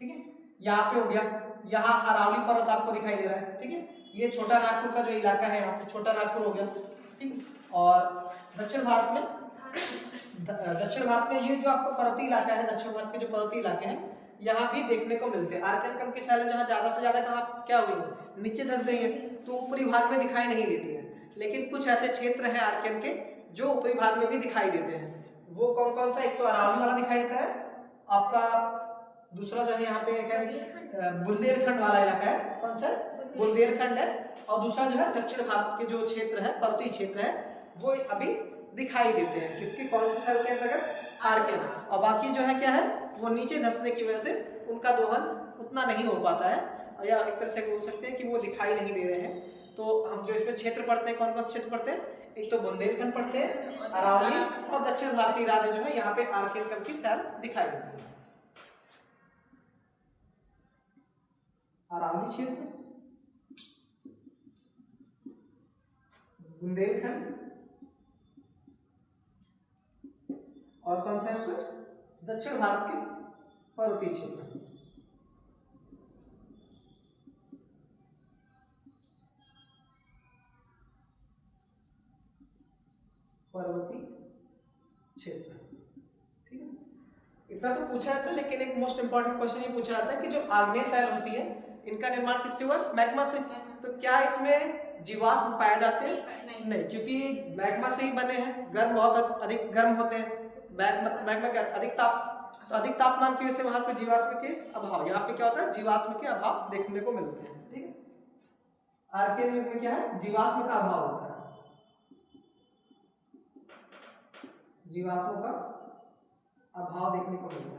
ठीक है, यहाँ पे हो गया, यहाँ अरावली पर्वत आपको दिखाई दे रहा है। ठीक है, ये छोटा नागपुर का जो इलाका है यहाँ पे छोटा नागपुर हो गया। ठीक है, और दक्षिण भारत में ये जो आपका पर्वतीय इलाका है, दक्षिण भारत के जो पर्वतीय इलाके हैं यहाँ भी देखने को मिलते हैं आर्कियन क्रम की शैलें, जहाँ ज़्यादा से ज़्यादा कहाँ क्या हुई है, नीचे धंस गई है, तो ऊपरी भाग में दिखाई नहीं देती है। लेकिन कुछ ऐसे क्षेत्र हैं आर्कियन के जो ऊपरी भाग में भी दिखाई देते हैं। वो कौन कौन सा, एक तो अरावली वाला दिखाई देता है आपका, दूसरा जो है यहाँ पे क्या बुंदेलखंड वाला इलाका है, कौन सा बुंदेलखंड है, और दूसरा जो है दक्षिण भारत के जो क्षेत्र है, पर्वतीय क्षेत्र है, वो अभी दिखाई देते हैं किसके, कौन से शैल के अंतर्गत, आर्कियन। और बाकी जो है क्या है, वो नीचे धंसने की वजह से उनका दोहन उतना नहीं हो पाता है, या एक तरह से बोल सकते हैं कि वो दिखाई नहीं दे रहे हैं। तो हम जो इसमें क्षेत्र पढ़ते हैं, कौन कौन से क्षेत्र पढ़ते हैं, एक तो बुंदेलखंड पढ़ते हैं, अरावली और दक्षिण भारतीय राज्य जो है यहाँ पे आर्कियन क्रम की शैल दिखाई देती है। अरावली क्षेत्र, बुंदेलखंड, और कौन सा है दक्षिण भारत के पर्वतीय क्षेत्र। पर्वतीय क्षेत्र, ठीक है, इतना तो पूछा जाता है। लेकिन एक मोस्ट इंपॉर्टेंट क्वेश्चन ये पूछा जाता है कि जो आग्नेय शैल होती है इनका निर्माण किससे हुआ, मैग्मा से। तो क्या इसमें जीवाश्म पाए जाते हैं? नहीं। नहीं, क्योंकि मैग्मा से ही बने हैं, गर्म बहुत अधिक गर्म होते हैं। मैग्मा क्या अधिक ताप, तो अधिक तापमान की वजह से वहां पे जीवाश्म के अभाव, यहाँ पे क्या होता है जीवाश्म के अभाव देखने को मिलते हैं। ठीक है, आर्कियन युग में क्या है जीवाश्म का अभाव होता है, जीवाश्मों का अभाव देखने को मिलता है।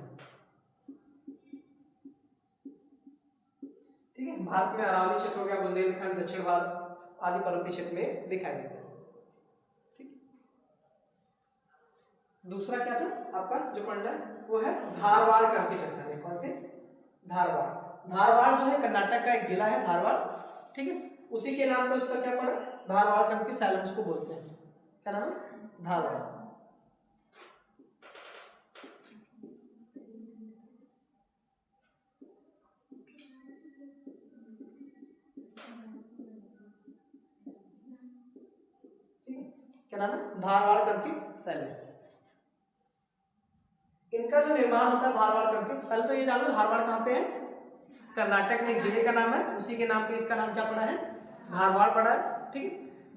ठीक है, भारत में अरावली क्षेत्र हो गया, बुंदेलखंड, दक्षिण भारत आदि पर्वतीय क्षेत्र में दिखाई देते हैं। ठीक, दूसरा क्या था आपका जो पढ़ना है वो है धारवाड़ क्रम की चट्टानें। कौन से? धारवाड़। धारवाड़ जो है कर्नाटक का एक जिला है धारवाड़। ठीक है, उसी के नाम पर उस पर क्या पड़ा धारवाड़ क्रम की सैलम्स को बोलते हैं। क्या नाम है? धारवाड़। क्या नाम है? धारवाड़ क्रम की सैलम। इनका जो निर्माण होता है धारवाड़ क्रम के, पहले तो ये जान लो धारवाड़ कहाँ पे है? कर्नाटक में एक जिले का नाम है, उसी के नाम पे इसका नाम क्या पड़ा है? धारवाड़ पड़ा है। ठीक है,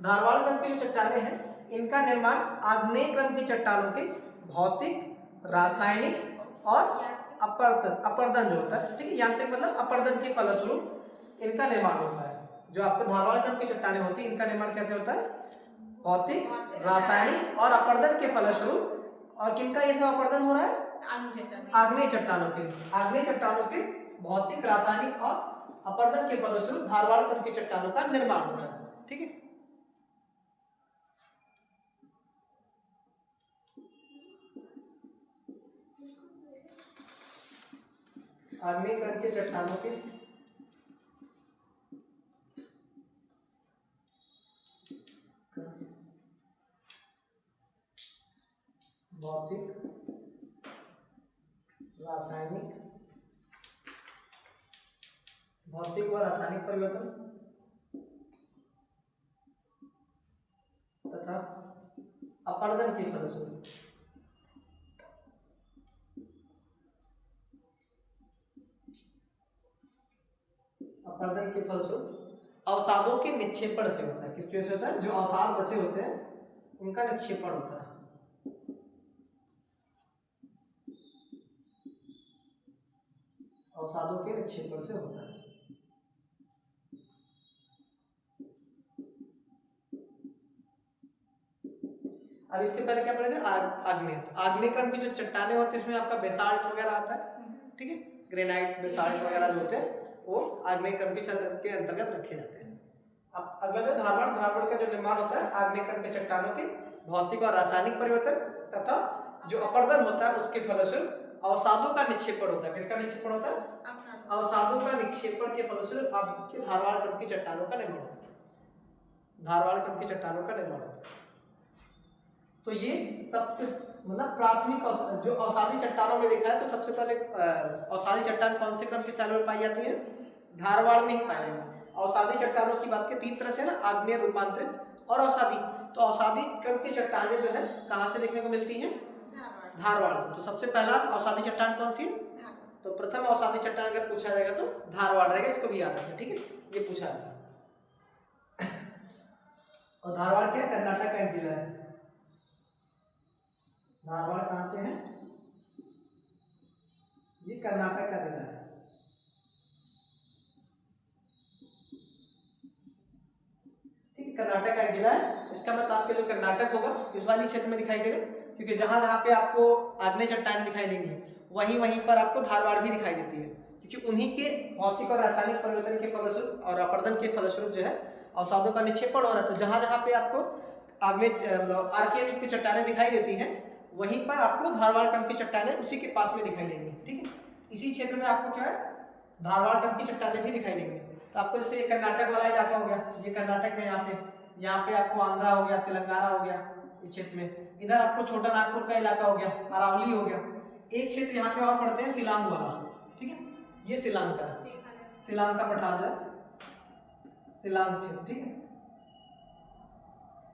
धारवाड़ क्रम की जो चट्टानें हैं इनका निर्माण आग्नेय क्रम की चट्टानों के भौतिक, रासायनिक और अपर्दन जो होता है, ठीक है, यांत्रिक मतलब अपर्दन के फलस्वरूप इनका निर्माण होता है। जो आपको धारवाड़ क्रम की चट्टानें होती है इनका निर्माण कैसे होता है? भौतिक, रासायनिक और अपर्दन के फलस्वरूप। और किनका ये सब अपर्दन हो रहा है? आग्नेय चट्टानों के। आग्नेय चट्टानों के भौतिक, रासायनिक और अपर्दन के फलस्वरूप धारवाड़ क्रम की चट्टानों का निर्माण होता है। ठीक है, आग्नेय क्रम के चट्टानों के भौतिक, रासायनिक, भौतिक व रासायनिक परिवर्तन तथा अपर्दन के फलस्वरूप अवसादों के निक्षेपण से होता है। किसकी वजह से होता है? जो अवसाद बचे होते हैं उनका निक्षेपण होता है। अवसादों के निक्षेपण से होता है। अब इसके पहले क्या पड़ेगा? आग्नेय। आग्नेय क्रम की जो चट्टानें होती है इसमें आपका बेसाल्ट वगैरह आता है। ठीक है, ग्रेनाइट, बेसाल्ट वगैरह जो होते हैं वो आग्नेय क्रम के अंतर्गत रखे जाते हैं। अब अगला जो धारवाड़ का जो निर्माण होता है आग्नेय क्रम के चट्टानों के भौतिक और रासायनिक परिवर्तन तथा जो अपर्दन होता है उसके फलस्वरूप अवसादों का निक्षेपण होता है। किसका निक्षेपण होता है? अवसादों का निक्षेपण के फलस्वरूप आपके धारवाड़ क्रम की चट्टानों का निर्माण होता है। धारवाड़ क्रम की चट्टानों का निर्माण होता है। तो ये सबसे मतलब प्राथमिक जो अवसादी चट्टानों में देखा है तो सबसे पहले अवसादी चट्टान कौन से क्रम के सैलों में पाई जाती है? धारवाड़ में ही पाई जाएगी। अवसादी चट्टानों की बात करें तीन तरह से ना, आग्नेय, रूपांतरित और अवसादी। तो अवसादी क्रम की चट्टानें जो है कहाँ से देखने को मिलती हैं? धारवाड़ से। तो सबसे पहला अवसादी चट्टान कौन सी? तो प्रथम अवसादी चट्टान अगर पूछा जाएगा तो धारवाड़ रहेगा, इसको भी याद रखें। ठीक है, ये पूछा जाता है। और धारवाड़ क्या है? कर्नाटक का एक जिला है। धारवाड़ कहाँ पे है? ये कर्नाटक का जिला है। ठीक है, कर्नाटक का एक जिला है। इसका मतलब आपके जो कर्नाटक होगा इस वाली क्षेत्र में दिखाई देगा, क्योंकि जहां जहां पे आपको आग्नेय चट्टान दिखाई देंगी वहीं वहीं पर आपको धारवाड़ भी दिखाई देती है, क्योंकि उन्हीं के भौतिक और रासायनिक परिवर्तन के फलस्वरूप और अपर्दन के फलस्वरूप जो है अवसादों का निक्षेपण हो रहा है। तो जहां जहां पे आपको आग्नेय आर्कियन युग की चट्टानें दिखाई देती हैं वहीं पर आपको धारवाड़ क्रम की चट्टानें उसी के पास में दिखाई देंगी। ठीक है, इसी क्षेत्र में आपको क्या है? धारवाड़ क्रम की चट्टानें भी दिखाई देंगी। तो आपको जैसे ये कर्नाटक वाला इलाका हो गया, ये कर्नाटक है, यहाँ पे आपको आंध्रा हो गया, तेलंगाना हो गया इस क्षेत्र में। इधर आपको छोटा नागपुर का इलाका हो गया, अरावली हो गया। एक क्षेत्र यहाँ पे और पड़ते हैं शिलांग वाला। ठीक है, ये शिलांग का पठार जो है शिलांग क्षेत्र। ठीक है,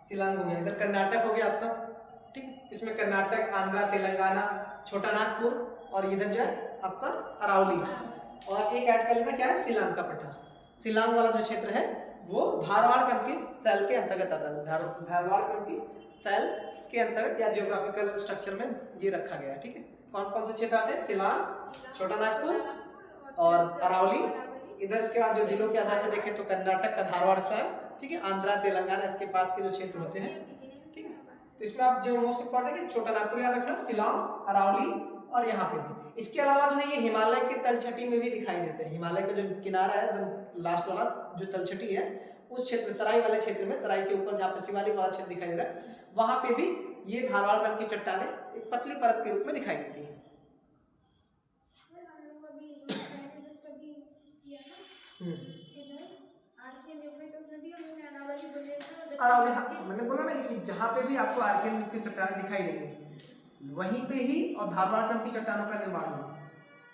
शिलांग हो गया, इधर कर्नाटक हो गया आपका। ठीक है, इसमें कर्नाटक, आंध्रा, तेलंगाना, छोटा नागपुर और इधर जो है आपका अरावली। और एक ऐड कर लेना क्या है? शिलांग का पठार। शिलांग वाला जो क्षेत्र है वो धारवाड़ कंड की सेल के अंतर्गत आता है। धारवाड़ कंड की सेल के अंतर्गत या जियोग्राफिकल स्ट्रक्चर में ये रखा गया है। ठीक है, कौन कौन से क्षेत्र आते हैं? सिलान, छोटा नागपुर और अरावली। इधर इसके बाद जो जिलों के आधार पर देखें तो कर्नाटक का धारवाड़ स्वयं, ठीक है, आंध्रा तेलंगाना इसके पास के जो क्षेत्र होते हैं। ठीक है, तो इसमें आप जो मोस्ट इंपॉर्टेंट है छोटा नागपुर याद रखना, सिलान, अरावली और यहाँ पे भी। इसके अलावा जो है ये हिमालय के तलछटी में भी दिखाई देते हैं। हिमालय का जो किनारा है एकदम लास्ट वाला जो तलछटी है उस क्षेत्र, तराई वाले क्षेत्र में, तराई से ऊपर जहाँ पे शिवालिक वाला क्षेत्र दिखाई दे रहा है वहां पे भी ये धारवाड़ कंड की चट्टानें एक पतली परत के रूप में दिखाई देती है। अरावली, हाँ मैंने बोला ना कि जहाँ पे भी आपको आर्कियन की चट्टानें दिखाई देंगी वहीं पे ही और धारवाड़ कंड की चट्टानों का निर्माण हुआ,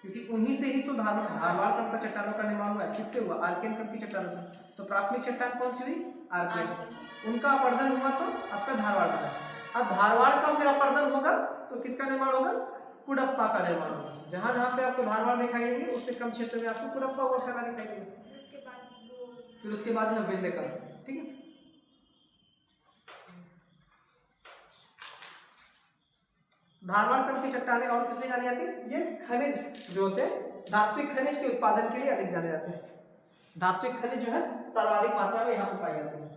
क्योंकि उन्हीं से ही तो धारवाड़ कंड का चट्टानों का निर्माण हुआ है। किससे हुआ? आर्कियन कंड की चट्टानों से। तो प्राथमिक चट्टान कौन सी हुई? आर्कियन, उनका अपरदन हुआ तो आपका धारवाड़ का। अब धारवाड़ का फिर अपरदन होगा तो किसका निर्माण होगा? कुडप्पा का निर्माण होगा। जहाँ जहाँ पे आपको धारवाड़ दिखाई देंगे उससे कम क्षेत्र में आपको कुडप्पा हुआ फैला दिखाई देगा। फिर उसके बाद जो है विंध्यकर। ठीक है, धारवाड़ कंड की चट्टानें और किस लिए जानी जाती है? ये खनिज जो होते हैं धात्विक खनिज के उत्पादन के लिए अधिक जाने जाते हैं। धात्विक खनिज जो है सर्वाधिक मात्रा में यहाँ पर पाई जाती है।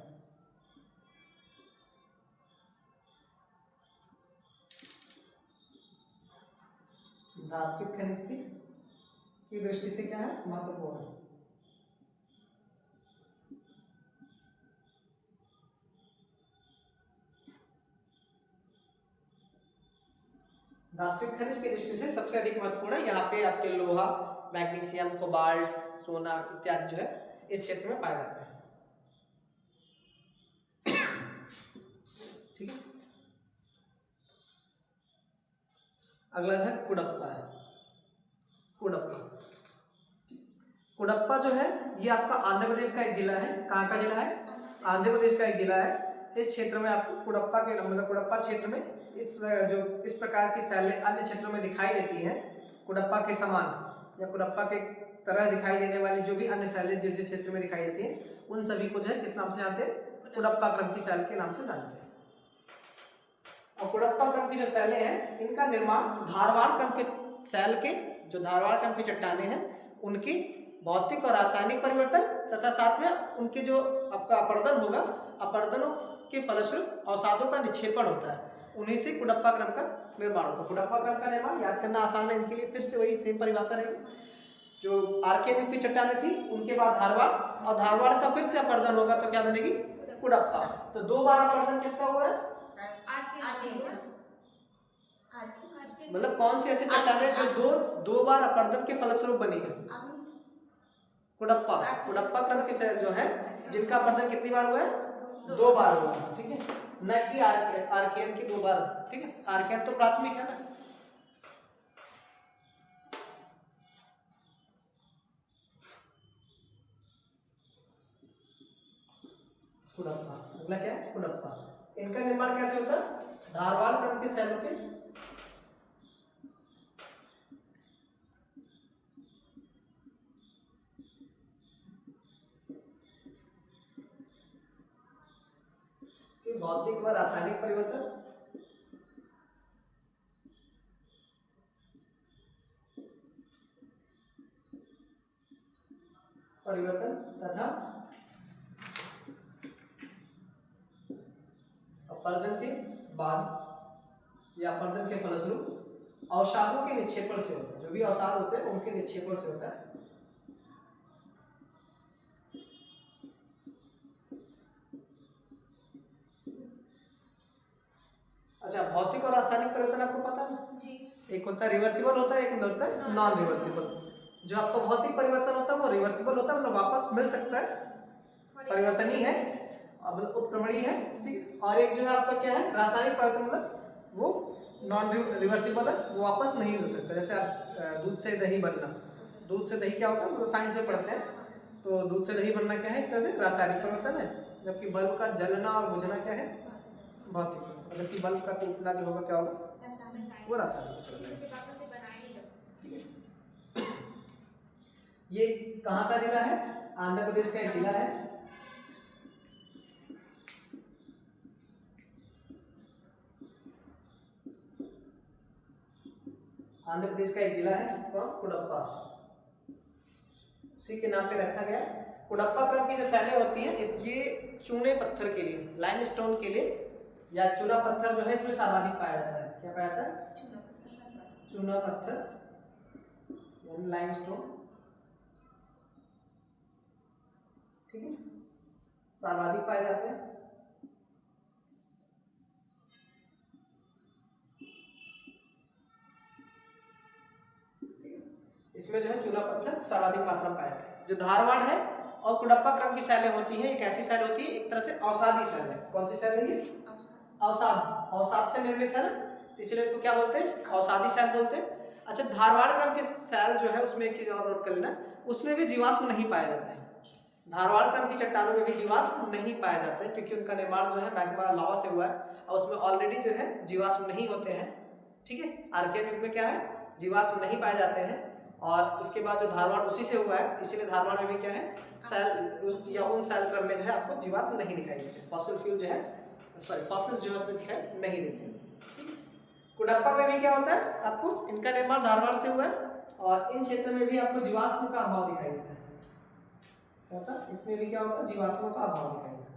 धात्विक खनिज की दृष्टि से क्या है? महत्वपूर्ण है। धात्विक खनिज की दृष्टि से सबसे अधिक महत्वपूर्ण है। यहाँ पे आपके लोहा, मैग्नीशियम, कोबाल्ट, सोना इत्यादि जो है इस क्षेत्र में पाया जाता है। ठीक है, अगला जो है कुडप्पा है। कुडप्पा जो है ये आपका आंध्र प्रदेश का एक जिला है। कहाँ का जिला है? आंध्र प्रदेश का एक जिला है। इस क्षेत्र में आपको कुडप्पा के मतलब कुडप्पा क्षेत्र में इस प्रकार की शैलें अन्य क्षेत्रों में दिखाई देती हैं। कुडप्पा के समान या कुडप्पा के तरह दिखाई देने वाली जो भी अन्य शैलें जिस क्षेत्र में दिखाई देती हैं उन सभी को जो है किस नाम से जानते हैं? कुडप्पा क्रम की शैल के नाम से जानते हैं। और कुडप्पा क्रम की जो शैलें हैं इनका निर्माण धारवाड़ क्रम के शैल के जो धारवाड़ क्रम की चट्टानें हैं उनकी भौतिक और रासायनिक परिवर्तन तथा साथ में उनके जो आपका अपरदन होगा, अपरदनों के फलस्वरूप अवसादों का निक्षेपण होता है, उन्हीं से कुडप्पा क्रम का निर्माण होता है। कुडप्पा क्रम का निर्माण याद करना आसान है इनके लिए। फिर से वही सेम परिभाषा रहेगी। जो आर्कियन युग की चट्टानें थी उनके बाद धारवाड़, और धारवाड़ का फिर से अपरदन होगा तो क्या बनेगी? कुडप्पा। तो 2 बार अपरदन किसका हुआ है? मतलब कौन सी ऐसी चट्टानें जो दो बार अपरदन के फलस्वरूप बनी है? कुडप्पा क्रम के शैल जो है जिनका अपरदन कितनी बार हुआ है? 2 बार हुआ है। ठीक है, न कि आर्कियन की 2 बार। ठीक है, आर्कियन तो प्राथमिक है ना। कुडप्पा, अगला क्या है? कुडप्पा। इनका निर्माण कैसे होता है? धारवाड़ क्रम के शैलों के भौतिक व रासायनिक परिवर्तन तथा अपरदन के बाद या अपरदन के फलस्वरूप अवसादों के निक्षेपण से होता है। जो भी अवसाद होते हैं उनके निक्षेपण से होता है। अच्छा, भौतिक और रासायनिक परिवर्तन आपको पता है जी। एक होता है रिवर्सिबल होता है, एक होता है नॉन रिवर्सिबल। जो आपका भौतिक परिवर्तन होता है वो रिवर्सिबल होता है, मतलब वापस मिल सकता है, परिवर्तनीय है, मतलब उत्क्रमणीय है। ठीक है, और एक जो है आपका क्या है? रासायनिक परिवर्तन, मतलब वो नॉन रिवर्सिबल है, वो वापस नहीं मिल सकता। जैसे आप दूध से दही बनना, दूध से दही क्या होता है? मतलब साइंस में पढ़ते हैं तो दूध से दही बनना क्या है? एक तरह से रासायनिक परिवर्तन है, जबकि बल्ब का जलना और बुझना क्या है? भौतिक। जबकि बल्ब का टूटना जो होगा क्या होगा? वो रासायनिक चल रहा है। ये कहाँ का जिला है? आंध्र प्रदेश का एक जिला है। आंध्र प्रदेश का एक जिला है कौन, कुडप्पा, उसी के नाम पे रखा गया है। कुडप्पा क्रम की जो सैलें होती हैं ये चूने पत्थर के लिए, लाइमस्टोन के लिए या चूना पत्थर जो है इसमें सर्वाधिक पाया जाता है। क्या पाया जाता है, चूना पत्थर यानी लाइमस्टोन, ठीक है, सर्वाधिक पाए जाते हैं। इसमें जो है चूना पत्थर सर्वाधिक मात्रा में पाया जाता है। जो धारवाड़ है और कुडप्पा क्रम की सैलें होती हैं, एक ऐसी सैल होती है, एक तरह से अवसादी सैल है। कौन सी सैल है ये, अवसाद, अवसाद से निर्मित है ना, तो इसलिए इनको क्या बोलते हैं, अवसादी सैल बोलते हैं। अच्छा, धारवाड़ क्रम की सैल जो है उसमें एक चीज और नोट कर लेना, उसमें भी जीवाश्म नहीं पाया जाता है। धारवाड़ क्रम की चट्टानों में भी जीवाश्म नहीं पाया जाता है क्योंकि उनका निर्माण जो है मैग्मा लावा से हुआ है और उसमें ऑलरेडी जो है जीवाश्म नहीं होते हैं, ठीक है। आर्कियन युग में क्या है, जीवाश्म नहीं पाए जाते हैं और उसके बाद जो धारवाड़ उसी से हुआ है, इसीलिए धारवाड़ में भी क्या है, सेल या उन सेल क्रम में जो है आपको जीवाश्म नहीं दिखाई देते, फॉसिल फ्यूल जो है, सॉरी फॉसिल्स जो है उसमें दिखाई नहीं देते। कुडप्पा में भी क्या होता है, आपको इनका निर्माण धारवाड़ से हुआ है और इन क्षेत्र में भी आपको जीवाश्म का अभाव दिखाई देता है। होता इसमें भी क्या होता है, जीवाश्मों का अभाव दिखाई देता है।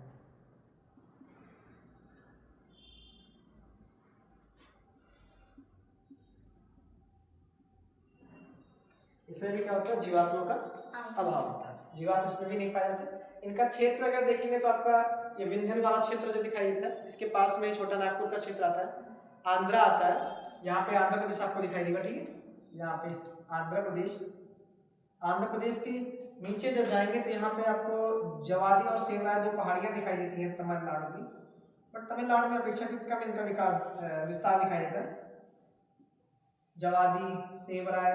इसमें भी क्या होता है, जीवाश्मों का अभाव होता है, जीवाश्म इसमें भी नहीं पाए जाते। इनका क्षेत्र अगर देखेंगे तो आपका ये विंध्यन वाला क्षेत्र जो दिखाई देता है, इसके पास में छोटा नागपुर का क्षेत्र आता है, आंध्रा आता है, यहाँ पे आंध्र प्रदेश आपको दिखाई देगा, ठीक है, यहाँ पे आंध्र प्रदेश, आंध्र प्रदेश के नीचे जब जाएंगे तो यहाँ पे आपको जवादी और सेवराय दो पहाड़ियाँ दिखाई देती हैं तमिलनाडु की, बट तमिलनाडु में अपेक्षाकृत कम इनका विस्तार दिखाई देता है। जवादी, सेवराय,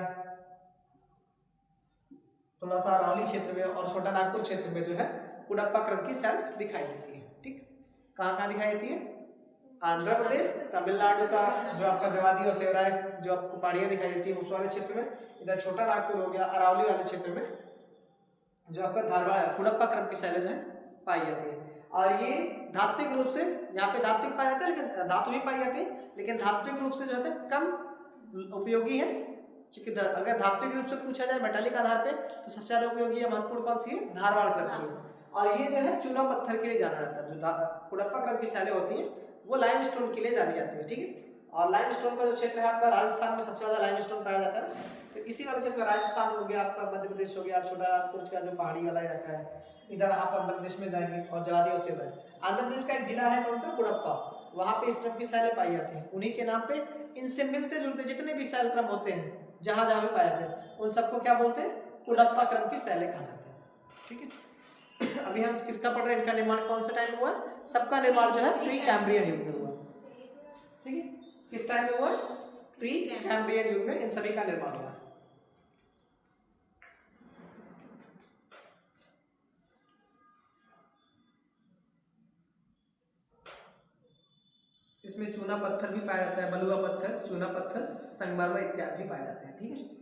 थोड़ा सा अरावली क्षेत्र में और छोटा नागपुर क्षेत्र में जो है कुडप्पा क्रम की सैल दिखाई देती है, ठीक है। कहाँ कहाँ दिखाई देती है, आंध्र प्रदेश, तमिलनाडु का जो आपका जवादी और सेवराय जो आपको पहाड़ियाँ दिखाई देती है उस वाले क्षेत्र में, इधर छोटा नागपुर हो गया, अरावली वाले क्षेत्र में जो आपका धारवाड़ कुडप्पा क्रम की सैलें जो है पाई जाती है। और ये धात्विक रूप से, यहाँ पे धात्विक पाया जाता है लेकिन धातु भी पाई जाती है, लेकिन धात्विक रूप से जो है कम उपयोगी है, क्योंकि अगर धात्विक रूप से पूछा जाए मेटालिक आधार पे तो सबसे ज़्यादा उपयोगी या महत्वपूर्ण कौन सी है, धारवाड़ क्रम की है। और ये जो है चूना पत्थर के लिए जाना जाता है, जो कुडप्पा क्रम की सैलें होती हैं वो लाइमस्टोन के लिए जानी जाती है, ठीक है। और लाइमस्टोन का जो क्षेत्र है आपका राजस्थान में सबसे ज़्यादा लाइमस्टोन पाया जाता है, तो इसी वाले क्षेत्र राजस्थान हो गया, आपका मध्य प्रदेश हो गया, छोटा नागपुर का जो पहाड़ी वाला इलाका है, इधर आप आंध्र प्रदेश में जाएंगे और जवादी और सेवराय। आंध्र प्रदेश का एक जिला है कौन सा, कुडप्पा, वहाँ पे इस क्रम की सैलें पाई जाती हैं, उन्हीं के नाम पे इनसे मिलते जुलते जितने भी सैल क्रम होते हैं जहाँ जहाँ भी पाए जाते हैं उन सबको क्या बोलते हैं, कुडप्पा क्रम की सैलें कहा जाता है, ठीक है। अभी हम किसका पढ़ रहे हैं, इनका निर्माण कौन सा टाइम में हुआ, सबका निर्माण जो है प्री कैम्ब्रियन युग में हुआ, ठीक है। किस टाइम में हुआ, प्री कैम्ब्रियन युग में इन सभी का निर्माण हुआ। इसमें चूना पत्थर भी पाया जाता है, बलुआ पत्थर, चूना पत्थर, संगमरमर इत्यादि भी पाए जाते हैं, ठीक है।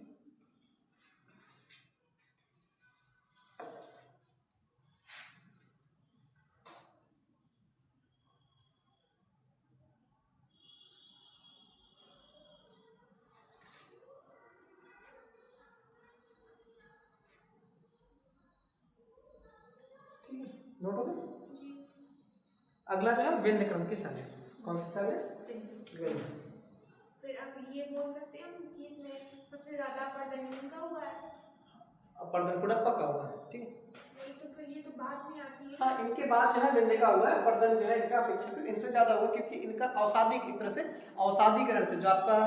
नोट हो गया। अगला जो है विंध्य क्रम की सैलें, कौन सी सैलें, विंध्य। फिर आप ये बोल सकते हैं कि इसमें सबसे ज़्यादा पर्दन किनका हुआ है, पर्दन कुडप्पा का हुआ है, ठीक है। तो फिर ये तो बाद में आती है। हाँ, इनके बाद जो है विंध्य का हुआ है, पर्दन जो है इनका अपेक्षाकृत इनसे ज़्यादा हुआ क्योंकि इनका अवसादिक एक तरह से अवसादीकरण से जो आपका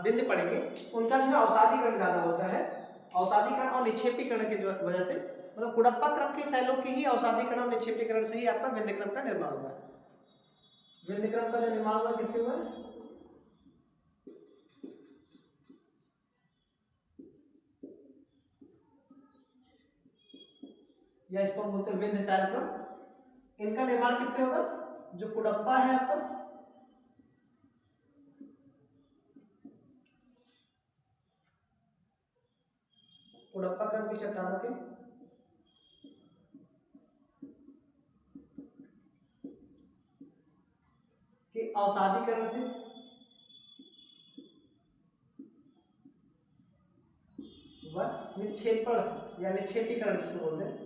विंध्य पढ़ेंगे उनका जो है अवसादीकरण ज़्यादा होता है, अवसादीकरण और निक्षेपीकरण की जो वजह से, मतलब कुडप्पा क्रम की सैलों के ही अवसादीकरण और निक्षेपीकरण से ही आपका विंध्य क्रम का निर्माण हुआ है। विंध्य क्रम का जो निर्माण हुआ किससे हुआ, या इसको हम बोलते हैं विंध्य सैल क्रम। इनका निर्माण किससे होगा, जो कुडप्पा है आपका, कुडप्पा क्रम की चट्टानों के अवसादीकरण से निक्षेपण या निक्षेपीकरण जिसको बोलते हैं,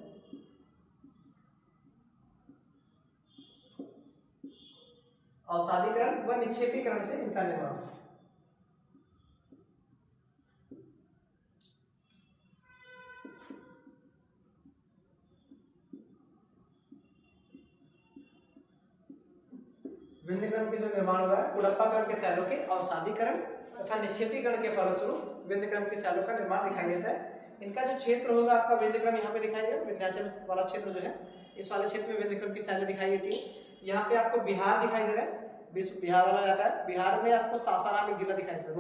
अवसादीकरण व निक्षेपीकरण से इनका निर्माण। विंध्यक्रम के जो निर्माण हुआ है कुडप्पाकरण के शैलों के अवसादीकरण तथा निक्षेपीकरण के फलस्वरूप विंध्यक्रम के शैलों का निर्माण दिखाई देता है। इनका जो क्षेत्र होगा आपका विंध्यक्रम यहाँ पे दिखाई देगा, विंध्याचल वाला क्षेत्र जो है इस वाले क्षेत्र में विंध्यक्रम की शैलें दिखाई देती है। यहाँ पे आपको बिहार दिखाई दे रहा है, विश्व बिहार वाला इलाका है। बिहार में आपको सासाराम एक जिला दिखाई दे रहा है,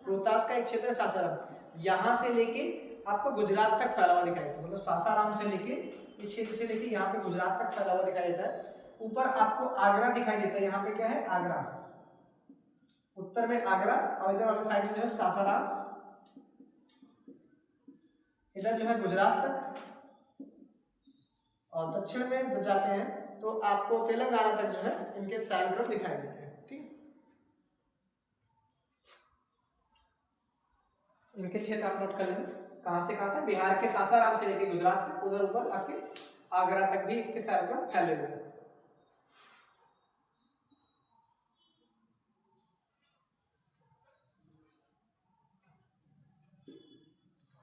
रोहतास का एक क्षेत्र है सासाराम। यहाँ से लेके आपको गुजरात तक फैला हुआ दिखाई देता है, मतलब सासाराम से लेके इस क्षेत्र से लेके यहाँ पे गुजरात तक फैला हुआ दिखाई देता है। ऊपर आपको आगरा दिखाई देता है, यहाँ पे क्या है आगरा, उत्तर में आगरा और इधर वाले साइड में जो है सासाराम, इधर जो है गुजरात तक, और दक्षिण में जब जाते हैं तो आपको तेलंगाना तक जो है इनके शैलक्रम दिखाई देते हैं। ठीक, इनके क्षेत्र आप नोट कर लेंगे कहाँ से कहाँ तक, बिहार के सासाराम से लेकर गुजरात तक, उधर ऊपर आपके आगरा तक भी इनके शैलक्रम फैले हुए हैं।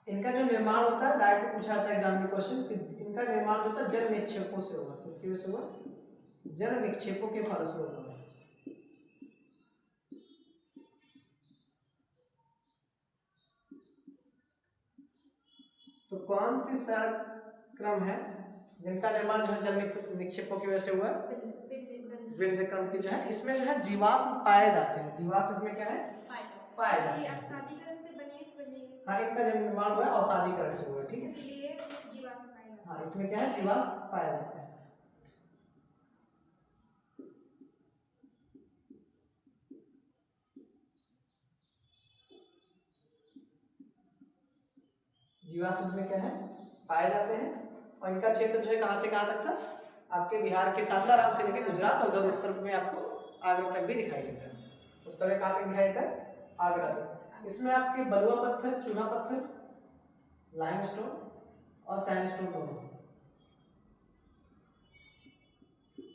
इनका जो निर्माण होता है डायरेक्ट पूछा जाता है एग्जाम में क्वेश्चन, इनका निर्माण होता है जल निक्षेपों से होगा। किसकी वजह से होगा? जल निक्षेपों के फलस्वरूप होगा। तो कौन सी शैलक्रम है जिनका निर्माण जो है जल निक्षेपों की वजह से हुआ? विंध्यक्रम की जो है इसमें जो है जीवाश्म पाए जाते हैं। जीवाश्म इसमें क्या है? पाए जाते हैं। हाँ, इनका जो निर्माण हुआ है अवसादीकरण से हुआ है। ठीक है, इसलिए जीवाश्म पाए जाते हैं। हाँ, इसमें क्या है जीवाश्म पाया जाता है। जीवाश्म में क्या है पाए जाते हैं। और इनका क्षेत्र जो है कहाँ से कहाँ तक था? आपके बिहार के सासाराम से लेकर गुजरात, और उधर उत्तर में आपको आगरा तक भी दिखाई देता है। उत्तर में कहाँ तक दिखाई देता है? आगरा तक। इसमें आपके बलुआ पत्थर, चूना पत्थर, लाइमस्टोन और सैंडस्टोन दोनों,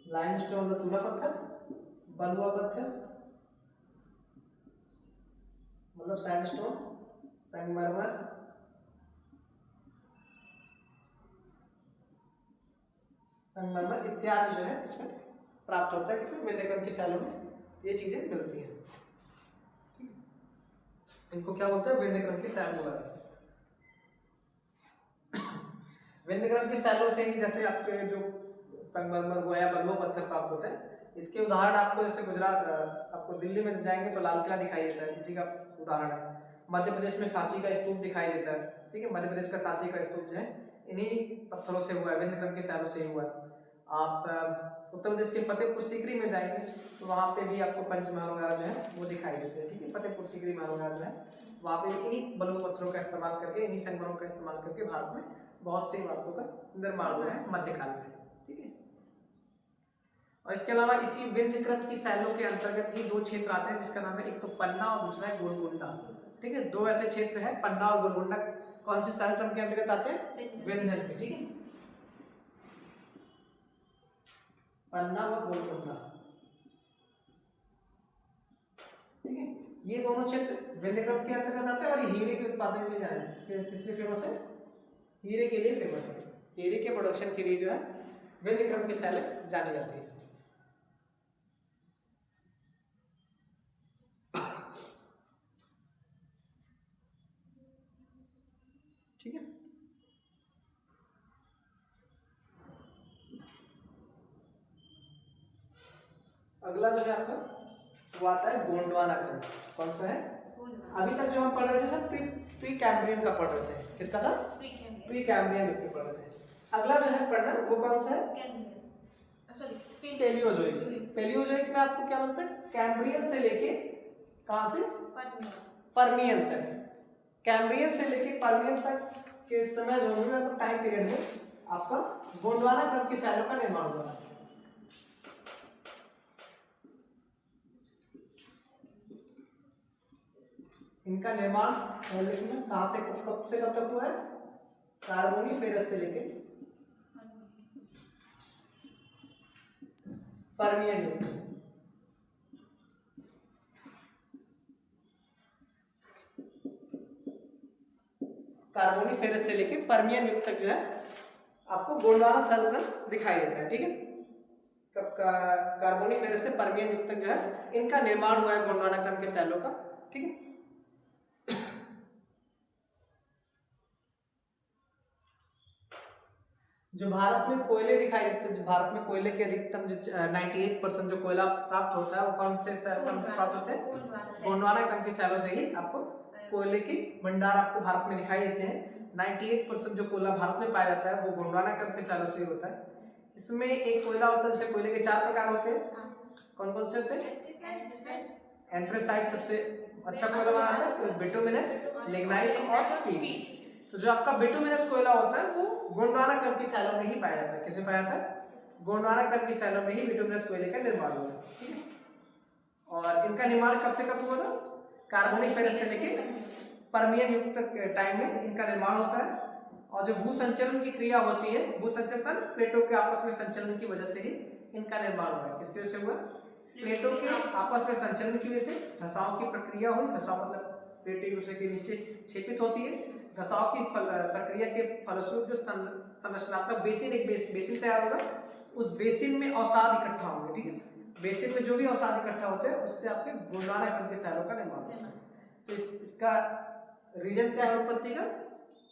लाइमस्टोन और चूना पत्थर, बलुआ पत्थर मतलब सैंडस्टोन, संगमरमर, संगमरमर इत्यादि जो है इसमें प्राप्त होता है। इसमें विंध्यक्रम की शैलों में ये चीजें मिलती हैं। इनको क्या बोलते हैं? विंध्यक्रम की शैल बोला जाता है। विंध्यक्रम की शैलों से ही जैसे आपके जो संगमरमर हुआ या बलुआ पत्थर प्राप्त होते हैं, इसके उदाहरण आपको जैसे गुजरात आपको दिल्ली में जब जाएंगे तो लाल किला दिखाई देता है, इसी का उदाहरण है। मध्य प्रदेश में सांची का स्तूप दिखाई देता है। ठीक है, मध्य प्रदेश का सांची का स्तूप जो है इन्हीं पत्थरों से हुआ है, विंध्यक्रम की शैलों से ही हुआ है। आप उत्तर प्रदेश के फतेहपुर सीकरी में जाएंगे तो वहाँ पे भी आपको पंचमहल वगैरह जो है वो दिखाई देते हैं। ठीक है, फतेहपुर सीकरी महल वगैरह जो है वहाँ पे भी इन्हीं बलुआ पत्थरों का इस्तेमाल करके, इन्हीं संगमरों का इस्तेमाल करके भारत में बहुत सी इमारतों का निर्माण हुआ है मध्यकाल में। ठीक है, और इसके अलावा इसी विंध्यक्रम की शैलों के अंतर्गत ही दो क्षेत्र आते हैं जिसका नाम है, एक तो पन्ना और दूसरा है गोलकुंडा। ठीक है, दो ऐसे क्षेत्र हैं पन्ना और गोलकुंडा, कौन से शैलक्रम के अंतर्गत आते हैं? विंध्यक्रम के। ठीक है, पन्ना व गोलकुंडा। ठीक है, ये दोनों क्षेत्र विंध्यक्रम के अंतर्गत आते हैं और ये हीरे के उत्पादन के लिए जाने हैं। किसके लिए फेमस है? हीरे के लिए फेमस है। हीरे के प्रोडक्शन के लिए जो है विंध्यक्रम की शैलें जानी जाती है। ठीक है, अगला जो है आपका वो आता है गोंडवाना क्रम। कौन सा है? अभी तक जो हम पढ़ रहे थे सब प्री कैम्ब्रियन का पढ़ रहे थे। किसका था? प्री कैम्ब्रियन के पढ़ रहे थे। अगला जो है पढ़ना वो कौन सा है? पेलियोजोइक। पेलियोजोइक में आपको क्या बनता है? कैम्ब्रियन से लेके कहाँ से? परमियन तक। कैम्ब्रियन से लेके परमियन तक के समय जो है आपको टाइम पीरियड में आपका गोंडवाना क्रम की शैलों का निर्माण हुआ। इनका निर्माण लेकिन कहाँ से कब से कब तक हुआ है? कार्बोनिफेरस से लेके पर्मियन युग। कार्बोनिफेरस से लेके पर्मियन युग तक जो है आपको गोंडवाना शैलक्रम दिखाई देता है। ठीक है, कब का कार्बोनिफेरस से पर्मियन युग तक जो है इनका निर्माण हुआ है गोंडवाना क्रम के शैलों का। ठीक है, जो भारत में कोयले दिखाई देते हैं, जो भारत में कोयले के अधिकतम जो 98% जो कोयला प्राप्त होता है वो कौन से क्रम से प्राप्त होते हैं? गोंडवाना क्रम के शैलों से ही आपको कोयले की भंडार आपको भारत में दिखाई देते हैं। 98% जो कोयला भारत में पाया जाता है वो गोंडवाना क्रम के शैलों से ही होता है। इसमें एक कोयला होता है जैसे कोयले के 4 प्रकार होते हैं। कौन कौन से होते हैं? एंथ्रेसाइट सबसे अच्छा कोयला बनाता है, फिर बिटुमिनस, लिग्नाइस और पीट। तो जो आपका बिटुमिनस कोयला होता है वो गोंडवाना क्रम की शैलों में ही पाया जाता है। किसमें पाया जाता है? गोंडवाना क्रम की शैलों में ही बिटुमिनस कोयले का निर्माण हुआ है। ठीक है, और इनका निर्माण कब से कब हुआ था? कार्बोनिफेरस से लेके पर्मियन युग तक टाइम में इनका निर्माण होता है। और जो भू संचलन की क्रिया होती है, भू संचलन प्लेटों के आपस में संचलन की वजह से ही इनका निर्माण हुआ है। किसकी वजह से हुआ? प्लेटों के आपस में संचलन की वजह से धसाव की प्रक्रिया हुई। धसाव मतलब प्लेट एक दूसरे के नीचे छेपित होती है। धसाव की प्रक्रिया के फलस्वरूप जो संरचनात्मक बेसिन, एक बेसिन तैयार होगा। उस बेसिन में अवसाद इकट्ठा होंगे। ठीक है, बेसिन में जो भी अवसाद इकट्ठा होते हैं उससे आपके गोंडवाना क्रम के शैलों का निर्माण होता है। तो इसका रीजन क्या है उत्पत्ति का?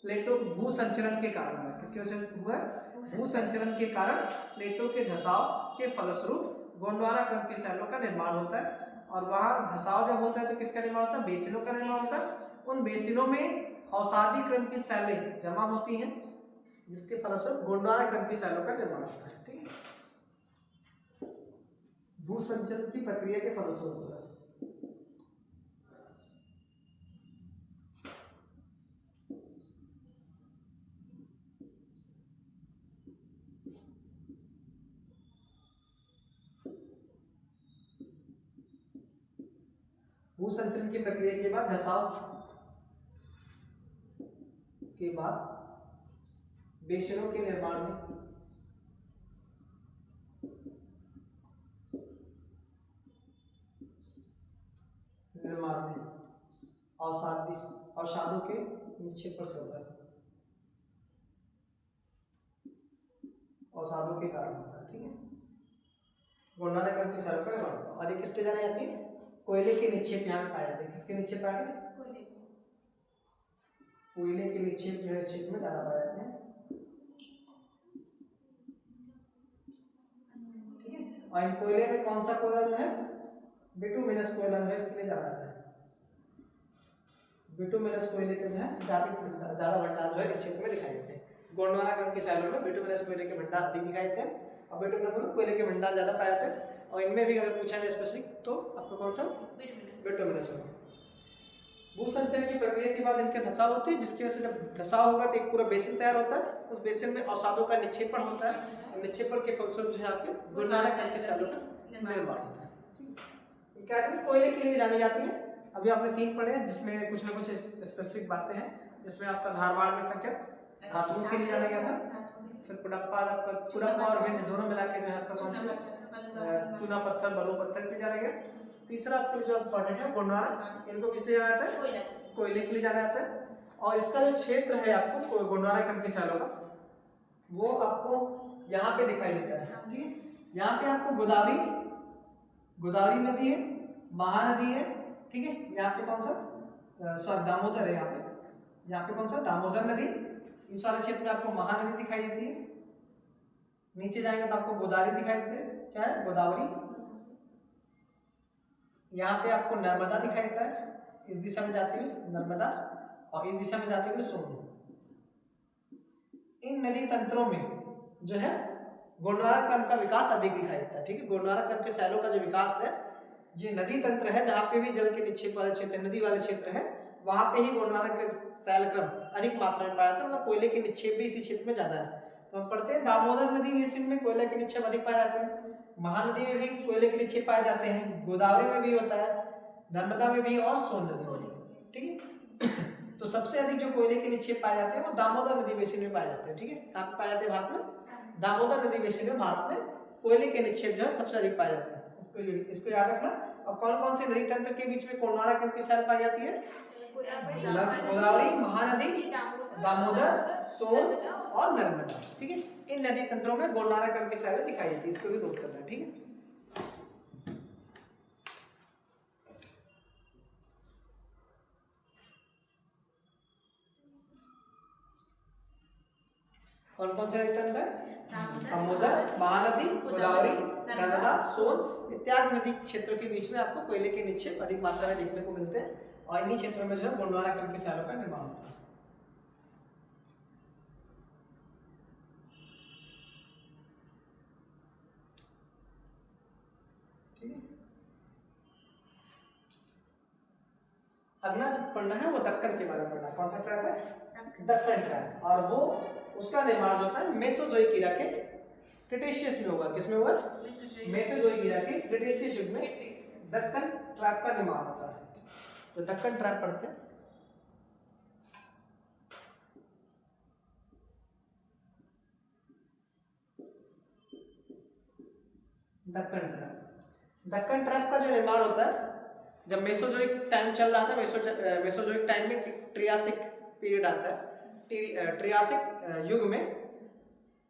प्लेटों भू संचलन के कारण हुआ। किसकी वजह से हुआ? भू संचलन के कारण प्लेटों के धसाव के फलस्वरूप गोंडवाना क्रम के शैलों का निर्माण होता है। और वहाँ धसाव जब होता है तो किसका निर्माण होता है? बेसिनों का निर्माण होता है। उन बेसिनों में अवसादी क्रम की शैलें जमा होती हैं जिसके फलस्वरूप गोंडवाना क्रम की शैलों का निर्माण होता है। ठीक है, भू संचलन की प्रक्रिया के फलस्वरूप होता है। भू संचलन की प्रक्रिया के बाद धसाव के बाद बेसिनों के निर्माण में अवसादों के निक्षेपण से होता है। अवसादों के कारण होता है। ठीक है, गोंडवाना क्रम की शैलों का निर्माण होता है। और ये किसके जाने जाती है? कोयले के निक्षेप यहाँ पाए जाते हैं। किसके निक्षेप पाए जाते हैं? कोयले के निक्षेप जो है इस क्षेत्र में ज्यादा पाए जाते हैं। ठीक है, और इन कोयले में कौन सा कोयला जो है? बिटुमिनस कोयला जो है इसके लिए ज्यादा है। बिटुमिनस कोयले के जो है ज्यादा भंडार जो है इस क्षेत्र में दिखाई देते हैं। गोंडवाना क्रम के शैलों में बिटुमिनस कोयले के भंडार अधिक दिखाई देते हैं और बिटुमिनस कोयले के भंडार ज्यादा पाए जाते हैं। और इनमें भी अगर पूछा जाए स्पेसिफिक तो आपको कौन सा? बिटुमिनस होगा। भू संचलन की प्रक्रिया के बाद इनके धसाव होते हैं जिसकी वजह से जब धसाव होगा तो एक पूरा बेसिन तैयार होता है। उस बेसिन में अवसादों का निक्षेपण होता है और निक्षेपण के फलस्वरूप जो है आपके गोंडवाना क्रम के शैलों का निर्माण होता है। क्या कहते हैं? कोयले के लिए जानी जाती है। अभी आपने 3 पढ़े हैं जिसमें कुछ ना कुछ स्पेसिफिक बातें हैं। जिसमें आपका धारवाड़ में था क्या? धातुओं के लिए जाना गया था। फिर कुड़प्पा और विंध्य दोनों मिला के जो है आपका कौन सा? चूना पत्थर, बलुआ पत्थर पे जाना गया। तीसरा आपके लिए जो इम्पोर्टेंट है गोंडवाना, इनको किस लिए जाना जाता है? कोयले के लिए जाना जाता है। और इसका जो क्षेत्र है आपको गोंडवाना क्रम के शैलों का वो आपको यहाँ पे दिखाई देता है। ठीक है, यहाँ पे आपको गोदावरी नदी है, महानदी है। ठीक है, यहाँ पे कौन सा? दामोदर है। यहाँ पे कौन सा? दामोदर नदी। इस वाले क्षेत्र में आपको महानदी दिखाई देती है। नीचे जाएंगे तो आपको गोदावरी दिखाई देती है। क्या है? गोदावरी। यहाँ पे आपको नर्मदा दिखाई देता है, इस दिशा में जाती हुई नर्मदा, और इस दिशा में जाते हुए सोन। इन नदी तंत्रों में जो है गोंडवाना क्रम का विकास अधिक दिखाई देता है। ठीक है, गोंडवाना क्रम के शैलों का जो विकास है ये नदी तंत्र है। जहाँ पे भी जल के निक्षेप वाले क्षेत्र, नदी वाले क्षेत्र है, वहाँ पे ही गोंडवाना का शैल क्रम अधिक मात्रा में पाया जाता है। मतलब कोयले के निक्षेप भी इसी क्षेत्र में ज्यादा है। तो हम पढ़ते हैं दामोदर नदी बेसिन में कोयले के निक्षेप अधिक पाए जाते हैं। महानदी में भी कोयले के निक्षेप पाए जाते हैं। गोदावरी में भी होता है, नर्मदा में भी और सोन नदी में। ठीक है। तो सबसे अधिक जो कोयले के निक्षेप पाए जाते हैं वो दामोदर नदी बेसिन में पाए जाते हैं, ठीक है। कहाँ पे पाए जाते हैं भारत में? दामोदर नदी बेसिन में भारत में कोयले के निक्षेप जो है सबसे अधिक पाए जाते हैं। इसको याद रखना। और कौन कौन से नदी तंत्र के बीच में कोंडारा की सैल पाई जाती है? गोदावरी, महानदी, दामोदर, सोन और नर्मदा, ठीक है। इन नदी तंत्रों में गोंडारा क्रम की सैलें दिखाई देती है, इसको भी नोट करना है, ठीक है। कौन कौन से नदी तंत्र है? दामोदर, महानदी, गोदावरी, नर्मदा, सोन इत्यादि नदी क्षेत्रों के बीच में आपको कोयले के निक्षेप अधिक मात्रा में देखने को मिलते हैं और इन्हीं क्षेत्रों में जो है गोंडवाना क्रम की सैलों का निर्माण होता है। अगला जो पढ़ना है वो दक्कन के बारे में पढ़ना है। कौन सा ट्रैप है? दक्कन ट्रैप। और वो उसका निर्माण जो होता है मेसोजोइक ईरा के क्रिटेशियस में होगा। किसमें होगा? मेसोजोइक ईरा के क्रिटेशियस युग में दक्कन ट्रैप का निर्माण होता है। तो दक्कन ट्रैप पढ़ते हैं। दक्कन ट्रैप का जो निर्माण होता है जब मेसोजोइक टाइम चल रहा था, मेसोजोइक टाइम में ट्रियासिक पीरियड आता है। ट्रियासिक युग में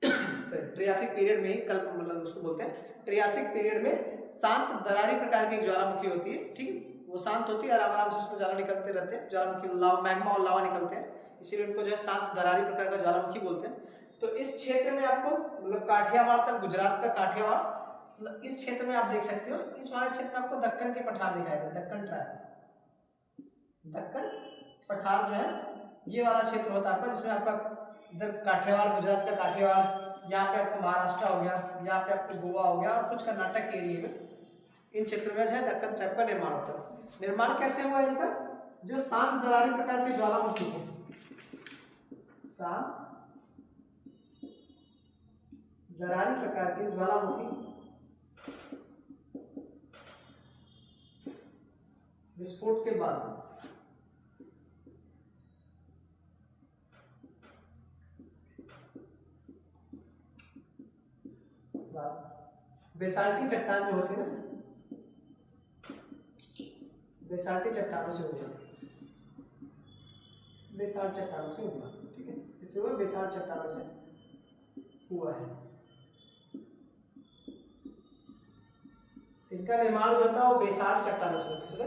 ट्रियासिक पीरियड में ही कल मतलब उसको बोलते हैं ट्रियासिक पीरियड में शांत दरारी प्रकार की ज्वालामुखी होती है, ठीक है। वो शांत होती है, आराम से उसमें ज्वाला निकलते रहते हैं, ज्वालामुखी मैग्मा और लावा निकलते हैं, इसीलिए उनको जो है शांत दरारी प्रकार का ज्वालामुखी बोलते हैं। तो इस क्षेत्र में आपको मतलब काठियावाड़ तक, गुजरात का काठियावाड़, मतलब इस क्षेत्र में आप देख सकते हो, इस वाले क्षेत्र में आपको दक्कन के पठार दिखाई दे, दक्कन ट्रैप, दक्कन पठार जो है ये वाला क्षेत्र होता है आपका, जिसमें आपका इधर काठियावाड़, गुजरात का काठियावाड़, यहाँ पे आपको महाराष्ट्र हो गया, यहाँ पे आपको गोवा हो गया और कुछ कर्नाटक के एरिया में, इन क्षेत्रों में जो है दक्कन ट्रैप का निर्माण होता है। निर्माण कैसे हुआ इनका? जो शांत दरारी प्रकार की ज्वालामुखी है, शांत दरारी प्रकार की ज्वालामुखी विस्फोट के बाद बेसाल्टी चट्टान जो होती है ना, बेसाल्टी चट्टानों से हुआ, बेसाल्ट चट्टानों से हुआ, ठीक है। इससे हुआ बेसाल्ट चट्टानों से हुआ है। इनका निर्माण जो होता है वो बेसाल्ट चट्टानों से, किससे?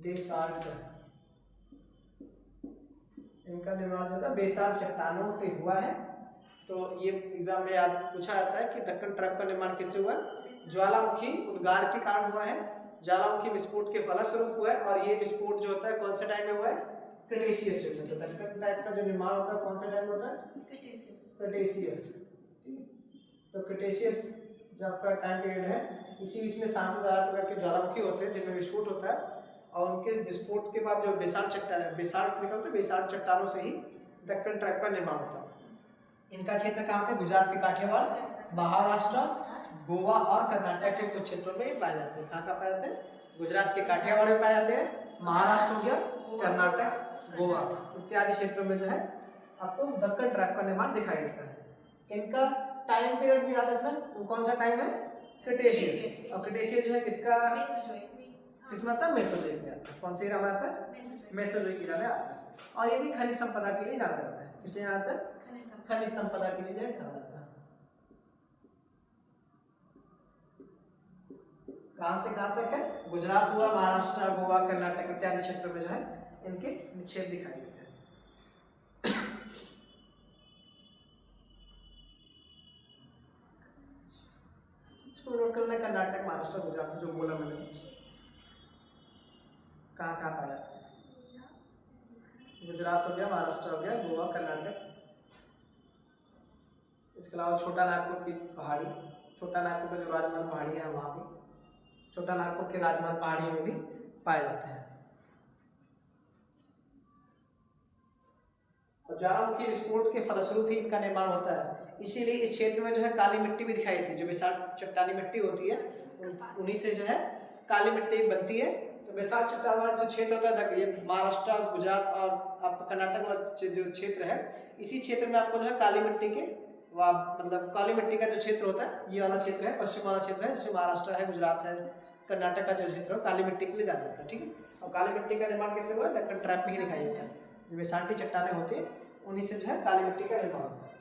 बेसाल्ट, इनका निर्माण जो होता है बेसाल्ट चट्टानों से हुआ है। तो ये एग्जाम में याद पूछा जाता है कि दक्कन ट्रैप का निर्माण किससे हुआ? ज्वालामुखी उद्गार के कारण हुआ है, ज्वालामुखी विस्फोट के फलस्वरूप हुआ है। और ये विस्फोट जो होता है कौन से टाइम में हुआ है? क्रिटेशियस युग में। तो दक्कन ट्रैप का जो निर्माण होता है कौन सा टाइम होता है? क्रिटेशियस। तो क्रिटेशियस जो आपका टाइम पीरियड है, इसी बीच में शांत दरार प्रकार के ज्वालामुखी होते हैं जिनमें विस्फोट होता है, और उनके विस्फोट के बाद जो बेसाल्ट चट्टान, बेसाल्ट निकलते हैं, बेसाल्ट चट्टानों से ही दक्कन ट्रैप का निर्माण होता है। इनका क्षेत्र कहाँ पे? गुजरात के काठियावाड़, महाराष्ट्र, गोवा और कर्नाटक के कुछ क्षेत्रों में पाए जाते हैं। कहाँ पाए जाते हैं? गुजरात के काठियावाड़ में पाए जाते हैं, महाराष्ट्र हो गया, कर्नाटक, गोवा इत्यादि क्षेत्रों में जो है आपको दक्कन ट्रैप का निर्माण दिखाई देता है। इनका टाइम पीरियड भी याद रखना, कौन सा टाइम है? क्रिटेशियस। और क्रिटेशियस जो है किसका, किसमें आता है? मेसोजोइक में आता है। कौन से ईरा में आता है? मेसोजोइक ईरा में आता है। और ये भी खनिज संपदा के लिए जाना जाता है। किस लिए आता है? खनिज संपदा के लिए जाना जाता है। कहाँ से कहाँ तक है? गुजरात हुआ, महाराष्ट्र, गोवा, कर्नाटक इत्यादि क्षेत्रों में जो है इनके निक्षेप दिखाई देते हैं। इसको नोट करना, कर्नाटक, महाराष्ट्र, गुजरात जो बोला मैंने, कहाँ कहाँ पाया जाता है? गुजरात हो गया, महाराष्ट्र हो गया, गोवा, कर्नाटक, इसके अलावा छोटा नागपुर की पहाड़ी, छोटा नागपुर का जो राजमहल पहाड़ी है वहाँ भी, छोटा नागपुर के राजमहल पहाड़ियों में भी पाए जाते हैं। और ज्वालामुखी विस्फोट के फलस्वरूप ही इनका निर्माण होता है, इसीलिए इस क्षेत्र में जो है काली मिट्टी भी दिखाई देती है। जो बेसाल्ट चट्टानी मिट्टी होती है उन्हीं से जो है काली मिट्टी बनती है, तो बैसाख चट्टान वाला जो क्षेत्र होता है ये महाराष्ट्र, गुजरात और आपका कर्नाटक वाला जो क्षेत्र है, इसी क्षेत्र में आपको जो है काली मिट्टी के मतलब काली मिट्टी का जो क्षेत्र होता है ये वाला क्षेत्र है, पश्चिम वाला क्षेत्र है, जिसमें महाराष्ट्र है, गुजरात है, कर्नाटक का जो क्षेत्र है काली मिट्टी के लिए जाना जाता है। ठीक है, और काली मिट्टी का निर्माण कैसे हुआ? दक्कन ट्रैप में ही दिखाई देता है। जो बेसांटी चट्टानें होती है उन्हीं से जो है काली मिट्टी का निर्माण होता है।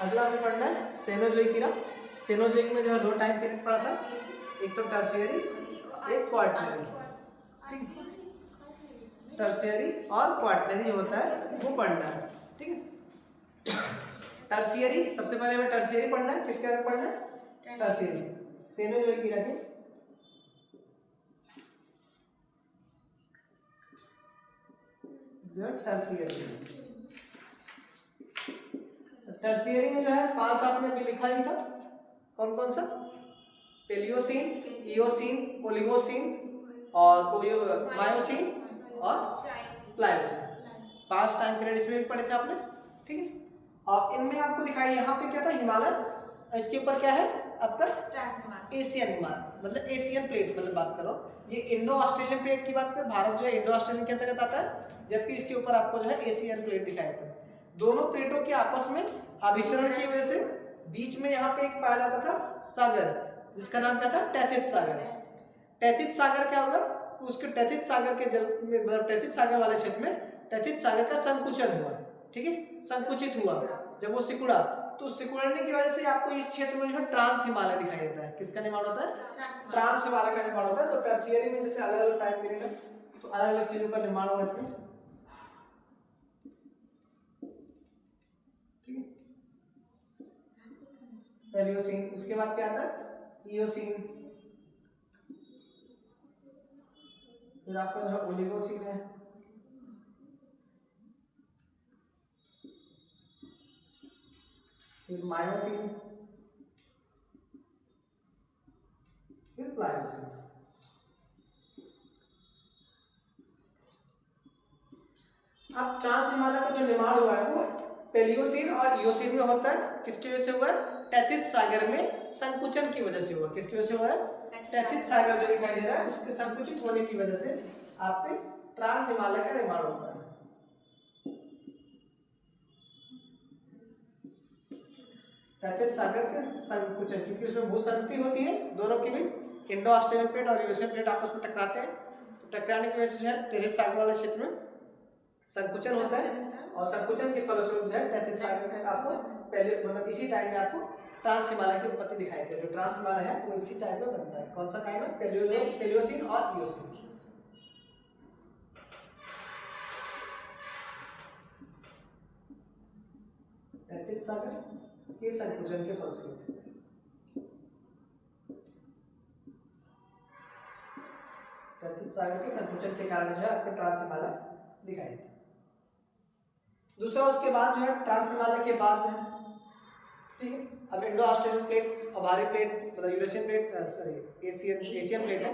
अगला हमें पढ़ना है सेनोजोइक इरा। सेनोजोइक में जो है 2 टाइम पीरियड पड़ा था, एक तो टर्शियरी, एक क्वार्टनरी। ठीक है, टर्शियरी और क्वार्टनरी जो होता है वो पढ़ना है। ठीक है, टर्शियरी सबसे पहले हमें टर्शियरी पढ़ना है। किसके बारे में पढ़ना है? टर्शियरी। सेनोजोइक इरा के जो टर्शियरी, टर्शियरी में जो है 5 आपने अभी लिखा ही था, कौन कौन सा? पेलियोसिन, इयोसिन, ओलिगोसिन और मायोसिन और प्लायोसिन। 5 टाइम पीरियड इसमें भी पढ़े थे आपने। ठीक है, और इनमें आपको दिखाई यहाँ पे क्या था? हिमालय, इसके ऊपर क्या है आपका? एशियन हिमालय, मतलब एशियन प्लेट मतलब बात करो। ये इंडो ऑस्ट्रेलियन प्लेट की बात करें, भारत जो है इंडो ऑस्ट्रेलियन के अंतर्गत आता है, जबकि इसके ऊपर आपको जो है एशियन प्लेट दिखाया था। दोनों प्लेटों के आपस में अभिसरण की वजह से बीच में यहाँ पे एक पाया जाता था सागर, जिसका नाम क्या था? टैथिस सागर। टैथिस सागर क्या होगा? तो उसके टैथिस सागर के जल में मतलब टैथिस सागर वाले क्षेत्र में टैथिस सागर का संकुचन हुआ। ठीक है, संकुचित हुआ जब वो सिकुड़ा, तो सिकुड़ने की वजह से आपको इस क्षेत्र में जो है ट्रांस हिमालय दिखाई देता है। किसका निर्माण होता है? ट्रांस हिमालय का निर्माण होता है। तो टर्शियरी में जैसे अलग अलग टाइम पीरियड है तो अलग अलग चीजों का निर्माण हुआ इसमें। पेलियोसिन, उसके बाद क्या आता है? इयोसिन, फिर आपका जो है ओलिगोसिन है, फिर मायोसिन, फिर प्लायोसिन। अब ट्रांस हिमालय का जो निर्माण हुआ है वो पेलियोसिन और इयोसिन में होता है। किसकी वजह से हुआ है? टैथिस सागर में संकुचन की वजह से हुआ। किसकी वजह से हुआ है? टैथिस सागर जो दिखाई दे रहा है उसके संकुचित होने की वजह से आपके ट्रांस हिमालय का निर्माण होता है। टैथिस सागर के संकुचन, क्योंकि उसमें भूसंगति होती है दोनों के बीच, इंडो ऑस्ट्रेलियन प्लेट और यूरेशियन प्लेट आपस में टकराते हैं, तो टकराने की वजह से जो है टैथिस सागर वाले क्षेत्र में संकुचन होता है, और संकुचन के फलस्वरूप जो है टैथिस सागर में आपको पहले मतलब इसी टाइम में आपको ट्रांस हिमालय की उत्पत्ति दिखाई देती है। जो ट्रांस हिमालय है वो इसी टाइम में बनता है। कौन सा टाइम है? पेलियोसिन और इयोसिन। टैथिस सागर के संकुचन के फलस्वरूप टैथिस सागर के संकुचन के कारण जो है आपको ट्रांस हिमालय दिखाई देता है। दूसरा, उसके बाद जो है ट्रांस हिमालय के बाद जो है, ठीक है, अब इंडो ऑस्ट्रेलियन प्लेट और भारी प्लेट मतलब Eurasian plate sorry Asian plate है,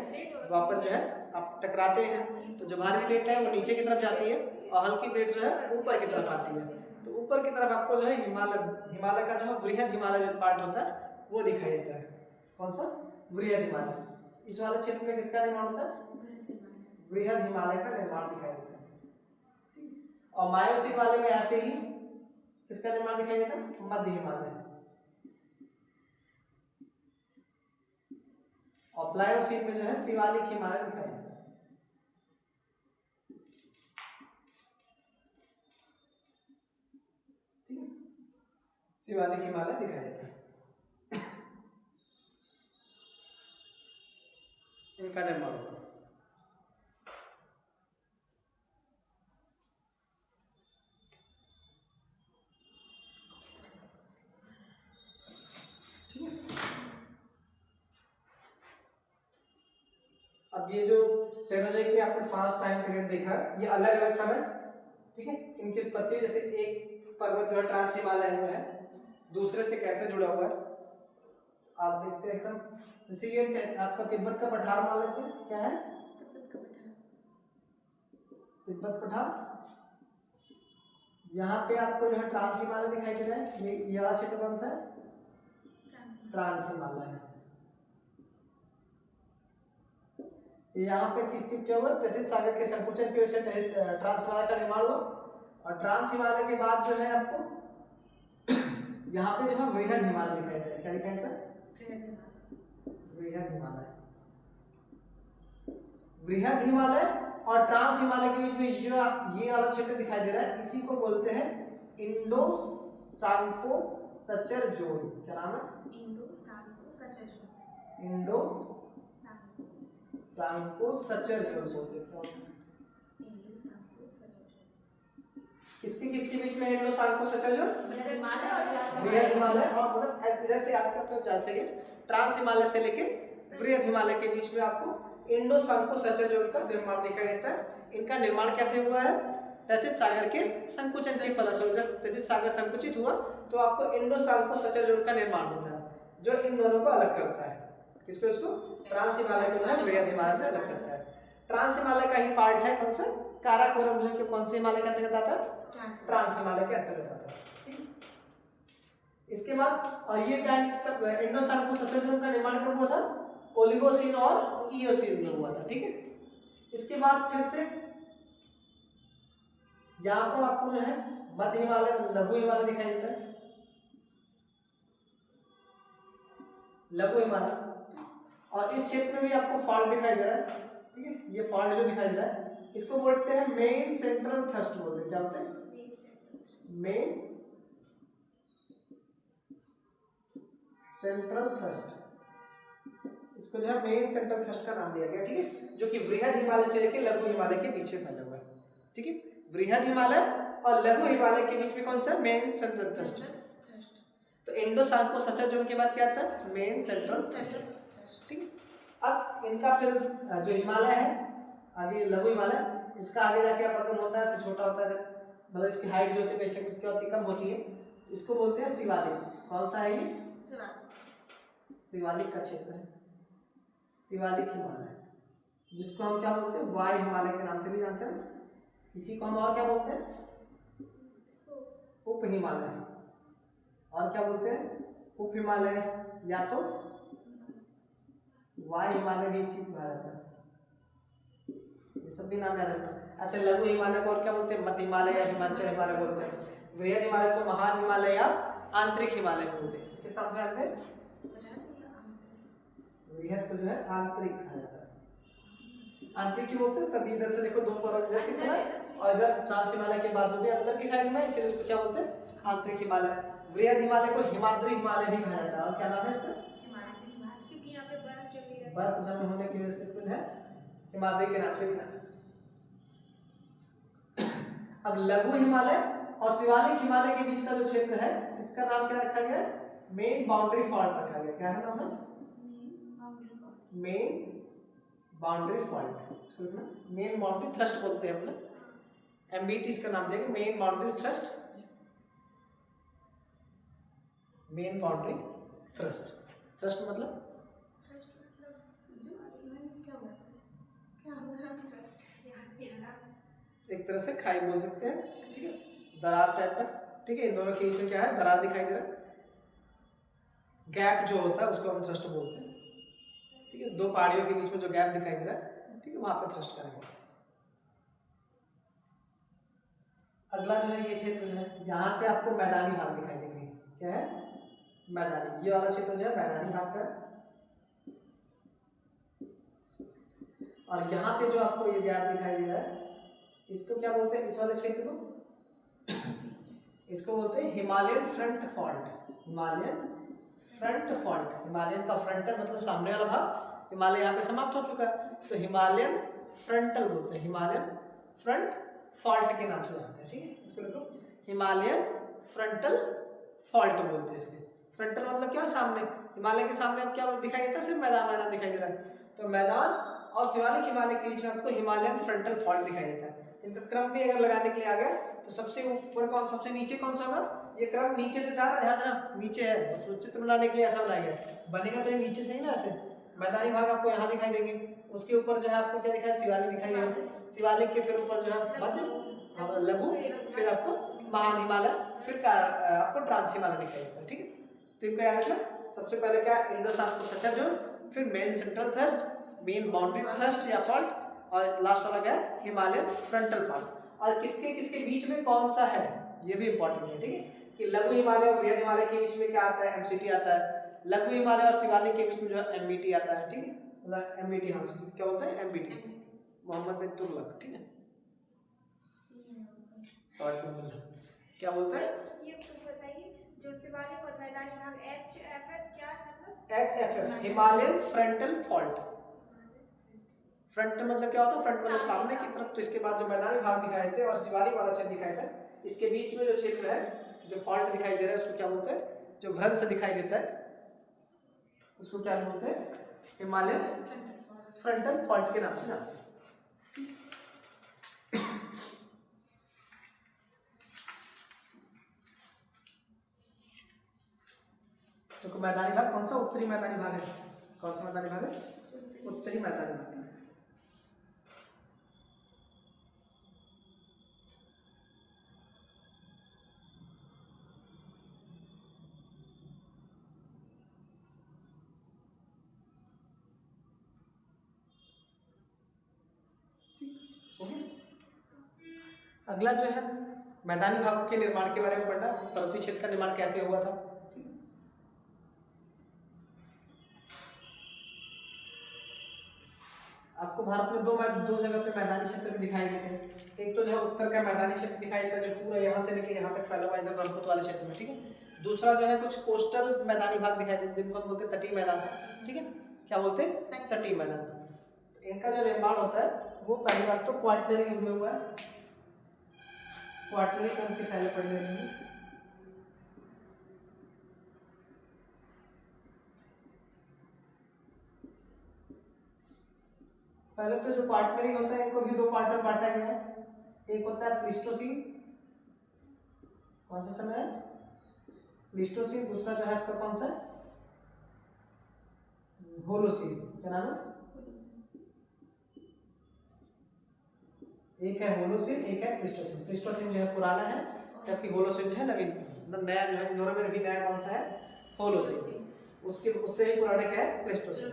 वापस जो है आप टकराते हैं, तो जो भारी प्लेट है वो नीचे की तरफ जाती है और हल्की प्लेट जो है ऊपर की तरफ आती है। तो ऊपर की तरफ आपको जो है हिमालय का जो है वृहद हिमालय जो पार्ट होता है वो दिखाई देता है। कौन सा? वृहद हिमालय। इस वाले क्षेत्र में किसका निर्माण होता है? वृहद हिमालय का निर्माण दिखाई देता है। और मायोसिन वाले में ऐसे ही किसका निर्माण दिखाई देता है? मध्य हिमालय। और प्लायोसिन में जो है शिवालिक हिमालय दिखाई देता है। ठीक है, शिवालिक हिमालय दिखाई देता है। इनका निर्माण होगा। ठीक है, अब ये जो सेनोजोइक के आपने 5 टाइम पीरियड देखा, ये अलग अलग समय, ठीक है, इनकी उत्पत्ति जैसे एक पर्वत जो है ट्रांस हिमालय है दूसरे से कैसे जुड़ा हुआ है आप देखते हैं एकदम। जैसे ये आपका तिब्बत का पठार मान लेते हैं, क्या है? तिब्बत पठार। यहाँ पे आपको जो है ट्रांस हिमालय दिखाई दे रहा है। ये क्षेत्र कौन सा है? ट्रांस हिमालय है। यहाँ पे किसके क्या हुआ, तथित सागर के संकुचन की वजह से ट्रांस हिमालय का निर्माण हुआ। और ट्रांस हिमालय के बाद जो है आपको यहाँ पे जो है वृहद हिमालय दिखाई देता है। क्या दिखाई देता है? वृहद हिमालय। वृहद हिमालय और ट्रांस हिमालय के बीच में जो ये वाला क्षेत्र दिखाई दे रहा है, इसी को बोलते हैं इंडो सांको सचर जोन। क्या नाम है? Indo Tsangpo suture zone. Indo Tsangpo suture zone बोलते हैं। किसके किसके बीच में इंडो सांको सचर जोन? वृहद हिमालय और वृहद हिमालय और मतलब इधर से आपका तो जा सके ट्रांस हिमालय से लेके वृहद हिमालय के बीच में आपको इंडो सांको सचर जोन का निर्माण देखा जाता है। इनका निर्माण कैसे हुआ है? तथित सागर के संकुचन के फलस्वरूप जब तथित सागर संकुचित हुआ तो आपको इंडो सांको सचर जोन का निर्माण होता है, जो इन दोनों को अलग करता है। किसको? इसको ट्रांस हिमालय को है वृहद हिमालय से अलग करता है। ट्रांस हिमालय का ही पार्ट है कौन सा? काराकोरम, जो कि कौन से हिमालय के अंतर्गत आता है? ट्रांस हिमालय के अंतर्गत आता है। इसके बाद और ये टाइम तक इंडो सांको सचर जोन का निर्माण कब हुआ था? ओलिगोसीन और इओसीन में हुआ था। ठीक है, इसके बाद फिर से यहाँ पर आपको जो है मध्य हिमालय, लघु हिमालय दिखाई देता है। लघु हिमालय, और इस क्षेत्र में भी आपको फॉल्ट दिखाई दे रहा है। ठीक है, ये फॉल्ट जो दिखाई दे रहा है इसको बोलते हैं मेन सेंट्रल थ्रस्ट बोलते हैं। क्या बोलते हैं? Main central thrust. इसको जो है मेन सेंट्रल थ्रस्ट का नाम दिया गया। ठीक है, जो कि वृहद हिमालय से लेकर लघु हिमालय के बीच में फैला हुआ है। ठीक है, वृहद हिमालय और लघु हिमालय के बीच में कौन सा? Main central thrust. तो इंडो सांको सचर जोन के बाद क्या आता है? Main central thrust. ठीक है, अब इनका फिर जो हिमालय है आगे लघु हिमालय, इसका आगे जाके अपरदन होता है, फिर छोटा होता है, मतलब इसकी हाइट जो होती है बेशक क्या होती है? कम होती है। तो इसको बोलते हैं शिवालिक। कौन सा है ये? शिवालिक का क्षेत्र है, शिवालिक हिमालय, जिसको हम क्या बोलते हैं? वायु हिमालय के नाम से भी जानते हैं। इसी को हम और क्या बोलते हैं? उप हिमालय। और क्या बोलते हैं? उप हिमालय, या तो वायु हिमालय भी इसी को कहा जाता है। ये सब भी नाम याद रखना। ऐसे लघु हिमालय को और क्या बोलते हैं? मध्य हिमालय या हिमाचल हिमालय बोलते हैं। वृहद हिमालय को महान हिमालय या आंतरिक हिमालय बोलते हैं। किस नाम से जानते हैं? वृहद को जो है आंतरिक कहा जाता है। आंतरिक क्यों बोलते हैं? सभी इधर से देखो दो पर्वत इधर से खुला है और इधर ट्रांस हिमालय के बाद भी अंदर की साइड में, इसलिए उसको क्या बोलते हैं? आंतरिक हिमालय। वृहद हिमालय को हिमाद्री हिमालय भी कहा जाता है। और क्या नाम है इसका? क्योंकि यहाँ पे बर्फ जमे होने की वजह से इसको है हिमाद्री के नाम से भी जाना। अब लघु हिमालय और शिवालिक हिमालय के बीच का जो क्षेत्र है इसका नाम क्या रखा गया? मेन बाउंड्री फॉल्ट रखा गया। क्या है नाम है? Main boundary fault. इसको मेन बाउंड्री थ्रस्ट बोलते हैं हम लोग। एमबीटी इसका नाम देंगे, main boundary thrust. Main boundary thrust. Thrust मतलब एक तरह से खाई बोल सकते हैं। ठीक है, दरार टाइप का। ठीक है, इन दोनों के बीच में क्या है? दरार दिखाई दे रहा है। गैप जो होता है उसको हम थ्रस्ट बोलते हैं। ठीक है, दो पहाड़ियों के बीच में जो गैप दिखाई दे रहा है, ठीक है, वहां पर थ्रस्ट करेंगे। अगला जो है ये क्षेत्र है, यहाँ से आपको मैदानी भाग दिखाई देंगे। क्या है? मैदानी। ये वाला क्षेत्र जो है मैदानी भाग का है। और यहाँ पे जो आपको ये गैप दिखाई दे रहा है इसको क्या बोलते हैं? इस वाले क्षेत्र को इसको बोलते हैं Himalayan front fault. Himalayan front fault. Himalayan का फ्रंटल मतलब सामने वाला भाग, हिमालय यहाँ पे समाप्त हो चुका है तो हिमालयन फ्रंटल बोलते हैं। हिमालयन फ्रंट फॉल्ट के नाम से जानते हैं। ठीक है, इसको लिखो हिमालयन फ्रंटल फॉल्ट बोलते हैं इसके। फ्रंटल मतलब क्या? सामने। हिमालय के सामने अब क्या दिखाई देता है? सिर्फ मैदान मैदान दिखाई दे रहा है। तो मैदान और शिवालिक हिमालय के बीच में आपको हिमालयन फ्रंटल फॉल्ट दिखाई देता है। इनका क्रम भी अगर लगाने के लिए आ गया तो सबसे ऊपर कौन, सबसे नीचे कौन सा होगा? ये क्रम नीचे से जा रहा है, ध्यान देना नीचे है, बस चित्र बनाने के लिए ऐसा बनाया गया। बनेगा तो ये नीचे से ही ना, ऐसे मैदानी भाग आपको यहाँ दिखाई देंगे, उसके ऊपर जो है आपको क्या दिखाई? शिवालिक दिखाई देगा। शिवालिक के फिर ऊपर जो है मध्य, लघु, फिर आपको महान हिमालय, फिर आपको ट्रांस हिमालय दिखाई देता है। ठीक है, तो इनको याद रखना। सबसे पहले क्या? इंडो सांको सचर जोन, फिर main central thrust, main boundary thrust या फॉल्ट, और लास्ट वाला क्या है हिमालयन फ्रंटल फॉल्ट। और किसके किसके बीच में कौन सा है ये भी इंपॉर्टेंट है, ठीक है, कि लघु हिमालय और बृहद हिमालय के बीच में क्या आता है एमसीटी आता है, लघु हिमालय और शिवालिक के बीच में जो है एमबीटी आता है, ठीक है, मतलब एमबीटी, हाँ क्या बोलते हैं एमबीटी, मोहम्मद बिन तुगलक, ठीक है, शॉर्ट में क्या बोलते हैं। ये कुछ बताइए जो शिवालिक और मैदानी भाग HFF क्या मतलब? HFF Himalayan frontal fault. Front मतलब क्या होता है, फ्रंट मतलब सामने की तरफ, तो इसके बाद जो मैदानी भाग दिखाए थे और शिवालिक वाला क्षेत्र दिखाया था, इसके बीच में जो क्षेत्र है जो फॉल्ट दिखाई दे रहा है उसको क्या बोलते हैं, जो भ्रंश दिखाई देता है उसको क्या बोलते हैं, हिमालयन फ्रंटल फॉल्ट के नाम से जानते हैं। तो मैदानी भाग कौन सा, उत्तरी मैदानी भाग है, कौन सा मैदानी भाग है, उत्तरी मैदानी भाग। अगला जो है मैदानी भागों के निर्माण के बारे में पढ़ना, पर्वतीय क्षेत्र का निर्माण कैसे हुआ था। आपको भारत में दो जगह पे मैदानी क्षेत्र दिखाई देते हैं, एक तो जो है उत्तर का मैदानी क्षेत्र दिखाई देता है जो पूरा यहाँ से लेके यहाँ तक फैला हुआ इधर ब्रह्मपुत्र वाले क्षेत्र में, ठीक है, दूसरा जो है कुछ कोस्टल मैदानी भाग दिखाई देते हैं जिनको हम बोलते हैं तटीय मैदान, ठीक है, क्या बोलते हैं तटीय मैदान। तो इनका जो निर्माण होता है वो पहली बात तो क्वार्टनरी युग में हुआ है, क्वार्टनरी क्रम के शैली पढ़ने में। पहले तो जो क्वार्टनरी होता है इनको भी दो पार्ट में बांटा गया है, एक होता है प्लीस्टोसीन, कौन सा समय है प्लीस्टोसीन, दूसरा जो है आपका कौन सा होलोसीन, क्या नाम है, एक है होलोसीन एक है प्लीस्टोसीन। प्लीस्टोसीन जो है पुराना है जबकि होलोसीन जो है नवीन, मतलब नया जो है दोनों में भी नया कौन सा है होलोसीन, उसके उससे ही पुराना क्या है प्लीस्टोसीन।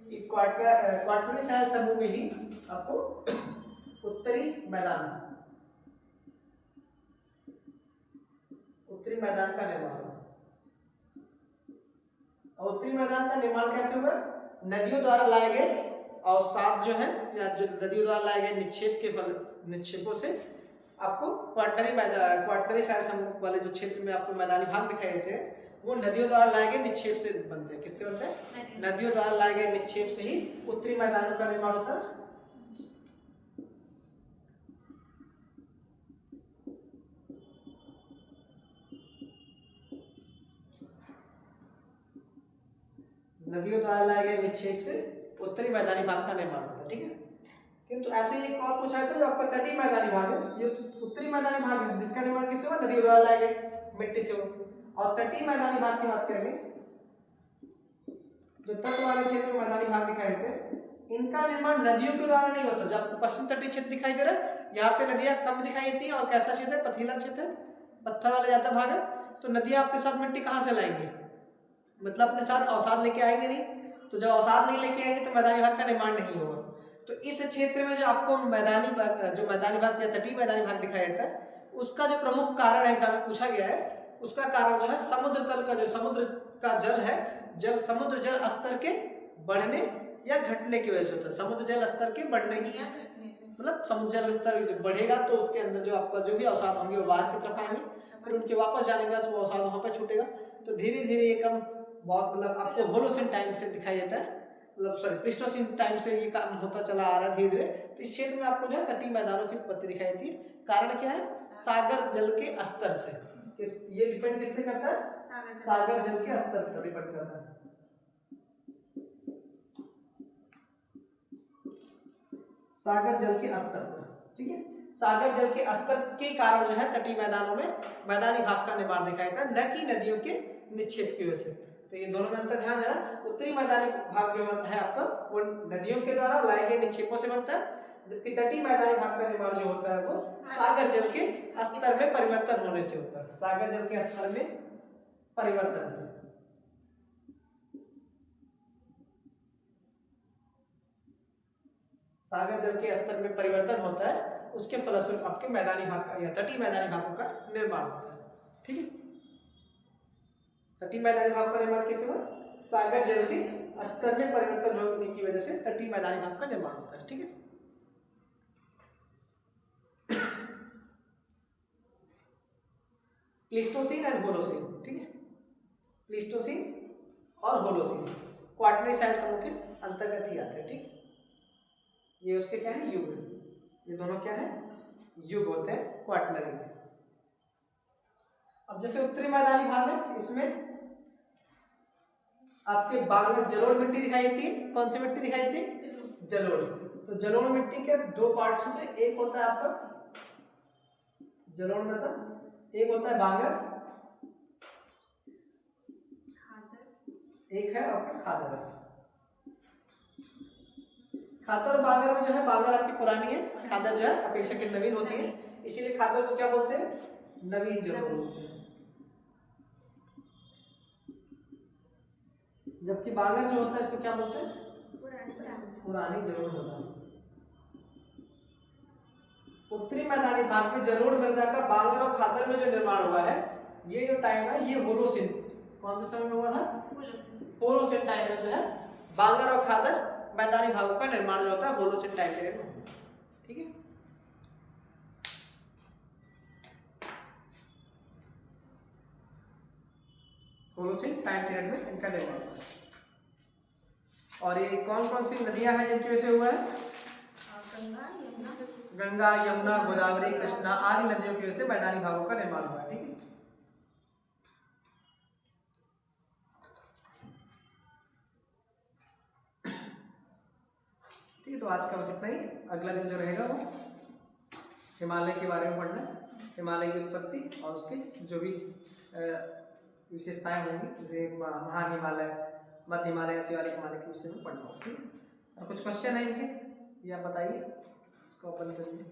इस क्वार्टनरी शैल समूह में ही आपको उत्तरी मैदान का निर्माण हुआ। और उत्तरी मैदान का निर्माण कैसे हुआ, नदियों द्वारा लाए गए अवसाद जो है या जो नदियों द्वारा लाए गए निक्षेपों से आपको क्वार्टनरी शैल समूह वाले जो क्षेत्र में आपको मैदानी भाग दिखाई देते हैं वो नदियों द्वारा लाए गए निक्षेप से बनते हैं। किससे बनते हैं, नदियों द्वारा लाए गए निक्षेप से ही उत्तरी मैदानों का निर्माण होता है। नदियों द्वारा लाए गए निक्षेप से उत्तरी मैदानी भाग का निर्माण होता है, ठीक है। किंतु ऐसे ही एक और पूछा है जो आपका तटीय मैदानी भाग है, ये उत्तरी मैदानी भाग है जिसका निर्माण किससे हुआ, नदियों द्वारा लाए गए मिट्टी से हो। और तटीय मैदानी भाग की बात करेंगे जो तट वाले क्षेत्र में मैदानी भाग दिखाई देते हैं इनका निर्माण नदियों के द्वारा नहीं होता। जो आपको पश्चिम तटीय क्षेत्र दिखाई दे रहा है यहाँ पे नदियां कम दिखाई देती हैं और कैसा क्षेत्र है पथरीला क्षेत्र है, पत्थर वाले ज्यादा भाग है, तो नदियां अपने साथ मिट्टी कहाँ से लाएंगे, मतलब अपने साथ अवसाद लेके आएंगे नहीं, तो जब अवसाद नहीं लेके आएंगे तो मैदानी भाग का निर्माण नहीं होगा। तो इस क्षेत्र में जो आपको मैदानी भाग या तटीय मैदानी भाग दिखाई देता है उसका जो प्रमुख कारण है एग्जाम में पूछा गया है, उसका कारण जो है समुद्र तल का जो समुद्र का जल है, समुद्र जल स्तर के बढ़ने या घटने की वजह से होता है। समुद्र जल स्तर के बढ़ने की मतलब समुद्र जल स्तर जब बढ़ेगा तो उसके अंदर जो आपका जो भी अवसाद होंगे वो बाहर की तरफ आएंगे, फिर उनके वापस जाने के बाद वो अवसाद वहाँ पर छूटेगा, तो धीरे धीरे ये कम बहुत मतलब आपको होलोसीन टाइम से दिखाई देता है, मतलब सॉरी प्लीस्टोसीन टाइम से ये काम होता चला आ रहा है धीरे धीरे। तो इस क्षेत्र में आपको जो है तटीय मैदानों की उत्पत्ति दिखाई देती है। कारण क्या है, सागर जल के स्तर से, ये डिपेंड किससे करता है, सागर जल के स्तर पर डिपेंड करता है। सागर जल के स्तर पर, ठीक है, सागर जल के स्तर के कारण जो है तटीय मैदानों में मैदानी भाग का निर्माण दिखाई देता है, न कि नदियों के निक्षेप की वजह से। तो ये दोनों में अंतर ध्यान देना, उत्तरी मैदानी भाग जो है आपका वो नदियों के द्वारा लाए गए निक्षेपों से बनता है, जबकि तटीय मैदानी भाग का निर्माण जो होता है वो सागर जल के स्तर में परिवर्तन होने से होता है, सागर जल के स्तर में परिवर्तन से। सागर जल के स्तर में परिवर्तन होता है, उसके फलस्वरूप आपके मैदानी भाग का या तटीय मैदानी भागों का निर्माण होता है। ठीक है, तटीय मैदानी भाग का निर्माण कैसे हुआ? सागर जल के स्तर में परिवर्तन होने की वजह से तटीय मैदानी भाग का निर्माण होता है। ठीक है, प्लीस्टोसीन एंड होलोसीन। ठीक है, प्लीस्टोसीन और होलोसीन क्वाटरनरी साइड समूह के अंतर्गत ही आते हैं। ठीक, ये उसके क्या है? युग। ये दोनों क्या है? युग होते हैं क्वाटरनरी में। अब जैसे उत्तरी मैदानी भाग है, इसमें आपके बाग में जलोढ़ मिट्टी दिखाई देती है। कौन सी मिट्टी दिखाई देती है? जलोढ़। तो जलोढ़ मिट्टी के दो पार्ट्स होते हैं, एक होता है आपका जलोढ़ मृदा, एक होता है बांगर, एक है आपका खादर। खादर और बांगर में जो है, बांगर आपकी पुरानी है, खादर जो है अपेक्षाकृत नवीन होती है, इसीलिए खादर को क्या बोलते हैं? नवीन जलोढ़ बोलते हैं। जबकि बांगर जो होता है इसको क्या बोलते हैं? पुरानी जलोढ़ मृदा। उत्तरी मैदानी भाग में जलोढ़ मृदा का बांगर और खादर में जो निर्माण हुआ है, ये जो टाइम है ये होलोसिन, कौन से समय में हुआ था? होलोसिन टाइम में जो है बांगर और खादर मैदानी भागों का निर्माण जो होता है होलोसिन टाइम पीरियड में होता है। ठीक है, होलोसिन टाइम पीरियड में इनका निर्माण हुआ है। और ये कौन कौन सी नदियां हैं जिनकी वजह से हुआ है? गंगा, यमुना, गोदावरी, कृष्णा आदि नदियों की वजह से मैदानी भागों का निर्माण हुआ है। ठीक है, ठीक है, तो आज का बस इतना ही। अगला दिन जो रहेगा वो हिमालय के बारे में पढ़ना है, हिमालय की उत्पत्ति और उसके जो भी विशेषताएं होंगी, जैसे महान हिमालय, मध्य हिमालय, शिवालिक हिमालय के विषय में पढ़ना होगा। ठीक है, और कुछ क्वेश्चन है इनके, ये आप बताइए, इसको ओपन करिए।